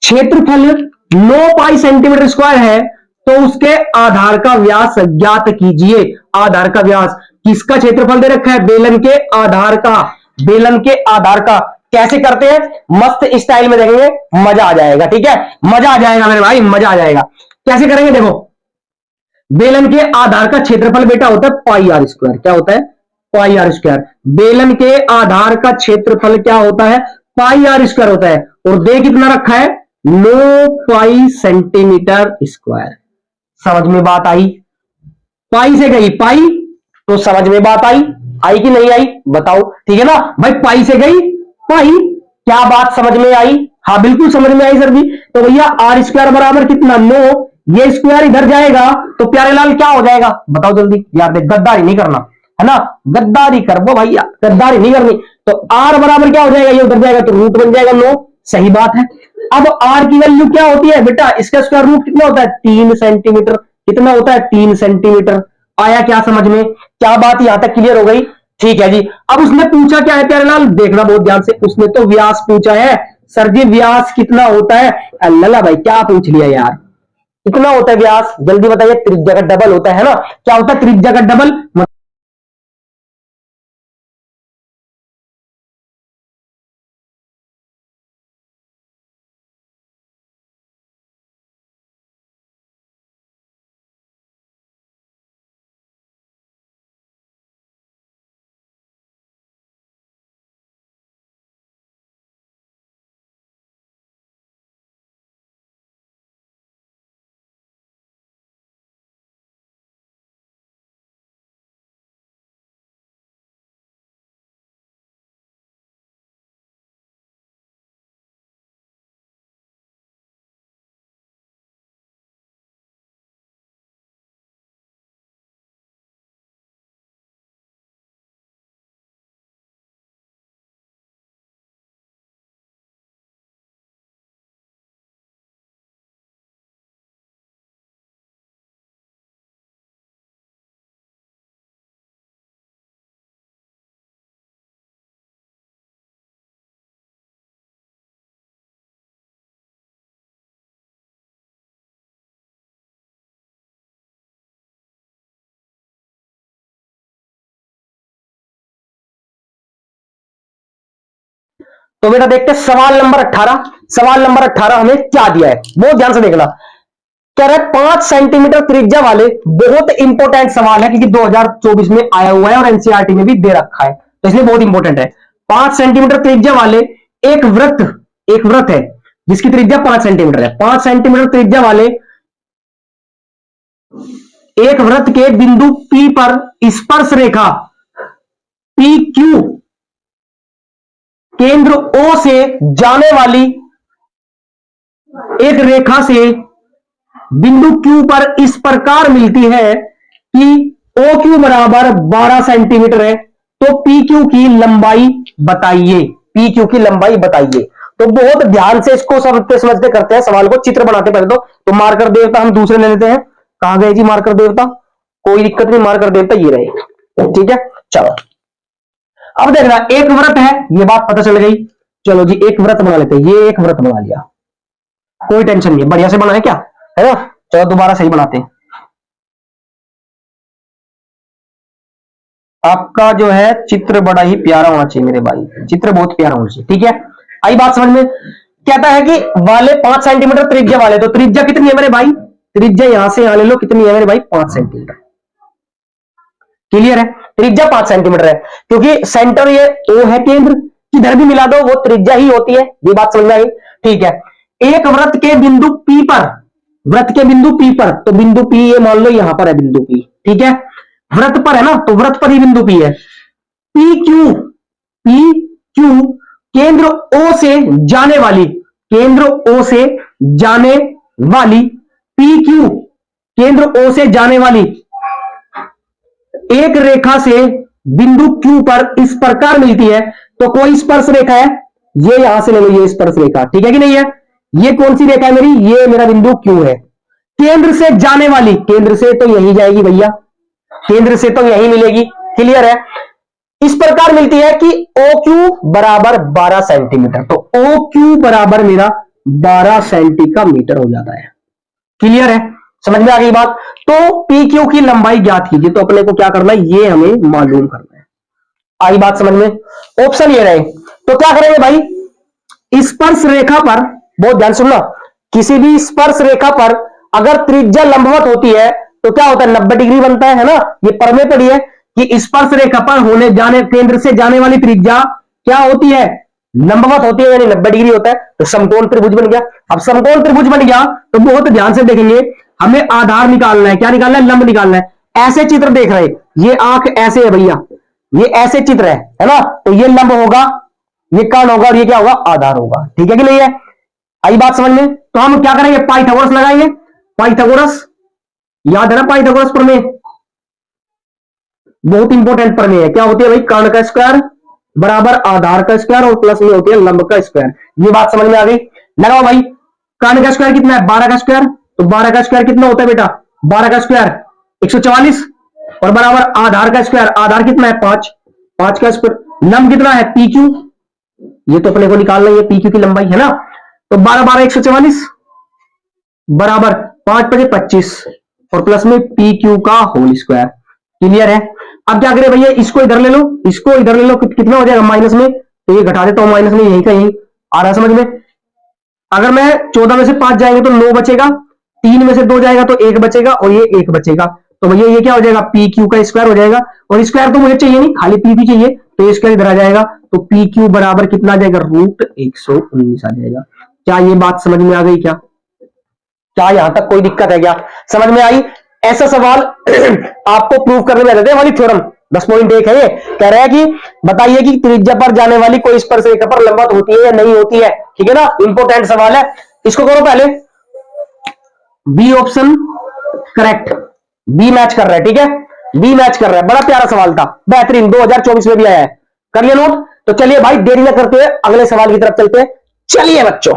क्षेत्रफल 9 पाई सेंटीमीटर स्क्वायर है, तो उसके आधार का व्यास ज्ञात कीजिए। आधार का व्यास, किसका क्षेत्रफल दे रखा है? बेलन के आधार का। बेलन के आधार का कैसे करते हैं? मस्त स्टाइल में देखेंगे, मजा आ जाएगा। ठीक है, मजा आ जाएगा मेरे भाई, मजा आ जाएगा। कैसे करेंगे देखो, बेलन के आधार का क्षेत्रफल बेटा होता है पाई आर स्क्वायर। क्या होता है? पाई आर स्क्वायर। बेलन के आधार का क्षेत्रफल क्या होता है? पाई आर स्क्वायर होता है। और दे कितना रखा है? 9 पाई सेंटीमीटर स्क्वायर। समझ में बात आई? पाई से गई पाई तो समझ में बात आई, आई कि नहीं आई बताओ? ठीक है ना भाई, पाई से गई पाई, क्या बात समझ में आई? हाँ बिल्कुल समझ में आई सर जी। तो भैया आर स्क्वायर बराबर कितना 9, ये स्क्वायर इधर जाएगा तो प्यारेलाल क्या हो जाएगा बताओ जल्दी यार, देख गद्दारी नहीं करना है ना, गद्दारी कर वो भैया, गद्दारी नहीं करनी। तो आर बराबर क्या हो जाएगा, ये उधर जाएगा तो रूट बन जाएगा 9, सही बात है। अब आर की वैल्यू क्या होती है बेटा, इसका स्क्वायर रूट कितना होता है 3 सेंटीमीटर, कितना होता है 3 सेंटीमीटर। आया क्या समझ में, क्या बात यहां तक क्लियर हो गई? ठीक है जी। अब उसने पूछा क्या है प्यारेलाल, देखना बहुत ध्यान से, उसने तो व्यास पूछा है। सर जी व्यास कितना होता है? अल्लाह भाई क्या पूछ लिया यार, कितना होता है व्यास जल्दी बताइए? त्रिज्या का डबल होता है ना, क्या होता है त्रिज्या का डबल? तो बेटा देखते हैं सवाल नंबर 18। सवाल नंबर 18 हमें क्या दिया है, बहुत ध्यान से देखना। कह रहा है 5 सेंटीमीटर त्रिज्या वाले, बहुत इंपॉर्टेंट सवाल है क्योंकि 2024 में आया हुआ है और एनसीईआरटी में भी दे रखा है, तो इसलिए बहुत इंपॉर्टेंट है। 5 सेंटीमीटर त्रिज्या वाले एक वृत्त है जिसकी त्रिज्या 5 सेंटीमीटर है। 5 सेंटीमीटर त्रिज्या वाले एक वृत्त के बिंदु P पर स्पर्श रेखा PQ केंद्र O से जाने वाली एक रेखा से बिंदु Q पर इस प्रकार मिलती है कि OQ बराबर 12 सेंटीमीटर है, तो PQ की लंबाई बताइए, PQ की लंबाई बताइए। तो बहुत ध्यान से इसको समझते समझते करते हैं सवाल को, चित्र बनाते पहले तो मार्कर देवता हम दूसरे ले लेते हैं। कहां गए जी मार्कर देवता, कोई दिक्कत नहीं, मार्कर देवता ये रहे, ठीक है। चलो अब देखना, एक व्रत है, ये बात पता चल गई। चलो जी एक व्रत बना लेते हैं, ये एक व्रत बना लिया, कोई टेंशन नहीं, बढ़िया से बनाए क्या है ना। चलो दोबारा सही बनाते हैं। आपका जो है चित्र बड़ा ही प्यारा होना चाहिए मेरे भाई, चित्र बहुत प्यारा होना चाहिए, ठीक है। आई बात समझ में? कहता है कि वाले 5 सेंटीमीटर त्रिज्या वाले, तो त्रिज्या कितनी है मेरे भाई, त्रिज्या यहां से यहां ले लो, कितनी है मेरे भाई 5 सेंटीमीटर। क्लियर है, त्रिज्या 5 सेंटीमीटर है क्योंकि सेंटर ये O है, केंद्र किधर भी मिला दो वो त्रिज्या ही होती है, ये बात समझ में आई, ठीक है। एक वृत्त के बिंदु P पर, वृत्त के बिंदु P पर, तो बिंदु P ये मान लो यहां पर है बिंदु P, ठीक है, वृत्त पर है ना, तो वृत्त पर ही बिंदु P है। PQ केंद्र O से जाने वाली, केंद्र O से जाने वाली, PQ केंद्र O से जाने वाली एक रेखा से बिंदु Q पर इस प्रकार मिलती है, तो कोई स्पर्श रेखा है, ये यहां से ले लो, ये स्पर्श रेखा, ठीक है कि नहीं है। ये कौन सी रेखा है मेरी, ये मेरा बिंदु Q है। केंद्र से जाने वाली, केंद्र से तो यही जाएगी भैया, केंद्र से तो यही मिलेगी, क्लियर है। इस प्रकार मिलती है कि OQ बराबर 12 सेंटीमीटर, तो OQ बराबर मेरा 12 सेंटीमीटर हो जाता है, क्लियर है, समझ में आ गई बात। तो PQ की लंबाई ज्ञात कीजिए, तो अपने को क्या करना है, ये हमें मालूम करना है। आई बात समझ में? ऑप्शन ये रहे, तो क्या करेंगे भाई, स्पर्श रेखा पर, बहुत ध्यान सुनना, किसी भी स्पर्श रेखा पर अगर त्रिज्या लंबवत होती है तो क्या होता है 90 डिग्री बनता है ना, ये परमे पड़ी है कि स्पर्श रेखा पर होने जाने केंद्र से जाने वाली त्रिज्या क्या होती है, लंबवत होती है, यानी 90 डिग्री होता है, तो समकोण त्रिभुज बन गया। अब समकोण त्रिभुज बन गया तो बहुत ध्यान से देखेंगे, हमें आधार निकालना है, क्या निकालना है, लंब निकालना है। ऐसे चित्र देख रहे, ये आंख ऐसे है भैया, ये ऐसे चित्र है ना, तो ये लंब होगा, ये कर्ण होगा और ये क्या होगा, आधार होगा। ठीक है कि नहीं है, आई बात समझ में। तो हम क्या करेंगे, पाइथागोरस लगाएंगे। पाइथागोरस याद है ना, पाइथागोरस प्रमेय बहुत इंपॉर्टेंट प्रमेय है। क्या होती है भाई, कर्ण का स्क्वायर बराबर आधार का स्क्वायर और प्लस में होती है लंब का स्क्वायर। ये बात समझ में आ गई। लगाओ भाई, कर्ण का स्क्वायर कितना है, 12 का स्क्वायर, तो 12 का स्क्वायर कितना होता है बेटा, 12 का स्क्वायर 144 और बराबर आधार का स्क्वायर, आधार कितना है 5, 5 का स्क्वायर, लंब कितना है पी क्यू, ये तो अपने को निकालना है, पी क्यू की लंबाई है ना। तो 12 12 144 बराबर 5 5 25 और प्लस में पी क्यू का होल स्क्वायर। क्लियर है। अब क्या करें भैया, इसको इधर ले लो, इसको इधर ले लो, कितना हो जाएगा माइनस में, तो ये घटा देता हूं माइनस में, यही का यही आ रहा समझ में। अगर मैं 14 में से 5 जाएंगे तो 9 बचेगा, 3 में से 2 जाएगा तो 1 बचेगा और ये 1 बचेगा। तो भैया ये क्या हो जाएगा, पी क्यू का स्क्वायर हो जाएगा, और स्क्वायर तो मुझे चाहिए नहीं, खाली पी क्यू चाहिए, तो ये स्क्वायर इधर आ जाएगा, तो पी क्यू बराबर कितना आ जाएगा, √119 आ जाएगा। क्या ये बात समझ में आ गई, क्या क्या यहां तक कोई दिक्कत है, क्या समझ में आई। ऐसा सवाल आपको प्रूव करने में देते हैं वाली थ्योरम 10.1 है। ये कह रहा है कि बताइए कि त्रिज्या पर जाने वाली कोई स्पर्शरेखा पर लंबवत होती है या नहीं होती है। ठीक है ना, इंपॉर्टेंट सवाल है, इसको करो पहले। B option correct, B match कर रहा है। ठीक है, बी मैच कर रहा है, बड़ा प्यारा सवाल था, बेहतरीन, 2024 में भी आया है, कर लिया नोट। तो चलिए भाई देरी न करते हुए अगले सवाल की तरफ चलते हैं। चलिए बच्चों,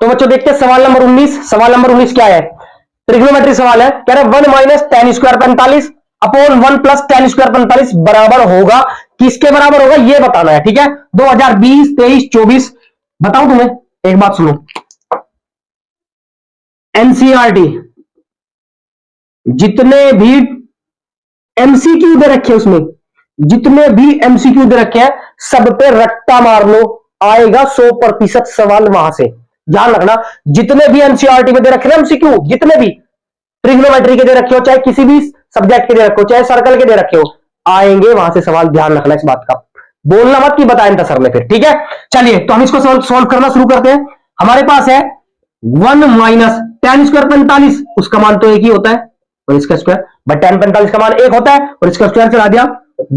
तो बच्चों देखते हैं सवाल नंबर 19। सवाल नंबर 19 क्या है, ट्रिग्नोमेट्री सवाल है। कह रहे 1 minus tan square 45 upon 1 plus ten square 45 बराबर होगा, किसके बराबर होगा ये बताना है। ठीक है, 2020 23 24 बताऊं तुम्हें, एक बात सुनो, एनसीईआरटी जितने भी एमसीक्यू दे रखे उसमें, जितने भी एमसीक्यू दे रखे हैं सब पे रट्टा मार लो, आएगा 100% सवाल वहां से। ध्यान रखना, जितने भी एनसीईआरटी में दे रखे ना एमसीक्यू, जितने भी ट्रिग्नोमेट्री के दे रखे हो, चाहे किसी भी सब्जेक्ट के दे रखे हो, चाहे सर्कल के दे रखे हो, आएंगे वहां से सवाल। ध्यान रखना इस बात का, बोलना मत कि बताया था सर ने फिर। ठीक है, चलिए तो हम इसको सॉल्व करना शुरू करते हैं। हमारे पास है 1 माइनस टेन स्क्वायर 45, उसका मान तो एक ही होता है और इसका स्क्वायर, बट टेन 45 का मान एक होता है और इसका स्क्वायर चला दिया।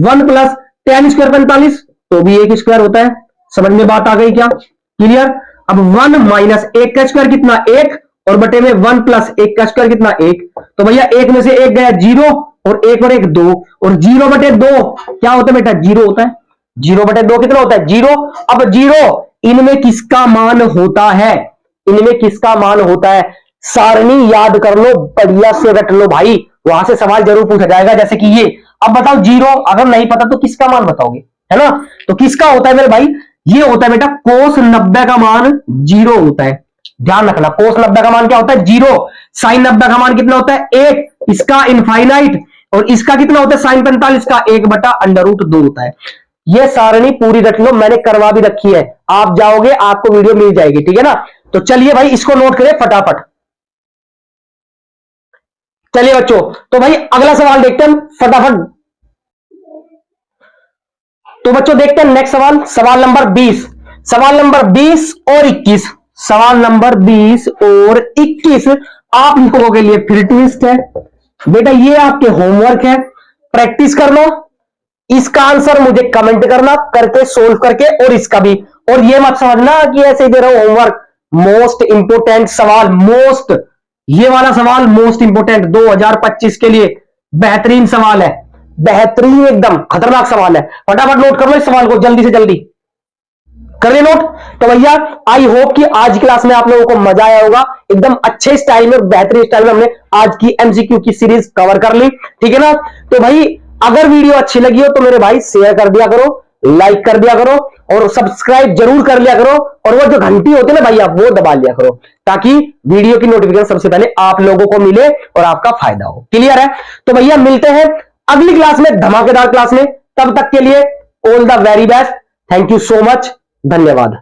1 प्लस टेन स्क्वायर 45 तो भी एक स्क्वायर होता है। समझ में बात आ गई क्या, क्लियर। अब 1 माइनस एक का स्क्वायर कितना, 1 और बटे में 1 प्लस एक का स्क्वायर कितना, 1। तो भैया एक में से एक गया 0 और एक और एक 2, और 0 बटे 2 क्या होता है बेटा, 0 होता है। 0 बटे 2 कितना होता है, 0। अब 0 इनमें किसका मान होता है, इनमें किसका मान होता है, सारणी याद कर लो, बढ़िया से रट लो भाई, वहां से सवाल जरूर पूछा जाएगा। जैसे कि ये, अब बताओ 0 अगर नहीं पता तो किसका मान बताओगे, है ना। तो किसका होता है मेरे भाई, ये होता है बेटा कोस 90 का मान 0 होता है। ध्यान रखना, कोस 90 का मान क्या होता है, 0। साइन 90 का मान कितना होता है, 1। इसका इनफाइनाइट, और इसका कितना होता है साइन 45 का 1/√2 होता है। ये सारणी पूरी रख लो, मैंने करवा भी रखी है, आप जाओगे आपको वीडियो मिल जाएगी। ठीक है ना, तो चलिए भाई इसको नोट करें फटाफट। चलिए बच्चों, तो भाई अगला सवाल देखते हैं फटाफट। तो बच्चों देखते हैं नेक्स्ट सवाल, सवाल नंबर 20। सवाल नंबर 20 और 21, सवाल नंबर 20 और 21 आप लोगों के लिए फिर ट्विस्ट है बेटा, ये आपके होमवर्क है, प्रैक्टिस कर लो। इसका आंसर मुझे कमेंट करना करके सोल्व करके, और इसका भी। और ये मत समझना कि ऐसे दे रहा हूं होमवर्क, मोस्ट इंपोर्टेंट सवाल, मोस्ट, ये वाला सवाल मोस्ट इंपोर्टेंट 2025 के लिए बेहतरीन सवाल है, बेहतरीन एकदम खतरनाक सवाल है। फटाफट नोट कर लो इस सवाल को, जल्दी से जल्दी कर ले नोट। तो भैया आई होप कि आज की क्लास में आप लोगों को मजा आया होगा, एकदम अच्छे स्टाइल में, बेहतरीन स्टाइल में हमने आज की एमसीक्यू की सीरीज कवर कर ली। ठीक है ना, तो भाई अगर वीडियो अच्छी लगी हो तो मेरे भाई शेयर कर दिया करो, लाइक कर दिया करो और सब्सक्राइब जरूर कर लिया करो, और वो जो घंटी होती है ना भैया वो दबा लिया करो, ताकि वीडियो की नोटिफिकेशन सबसे पहले आप लोगों को मिले और आपका फायदा हो। क्लियर है, तो भैया मिलते हैं अगली क्लास में, धमाकेदार क्लास में। तब तक के लिए all the very best, thank you so much, धन्यवाद।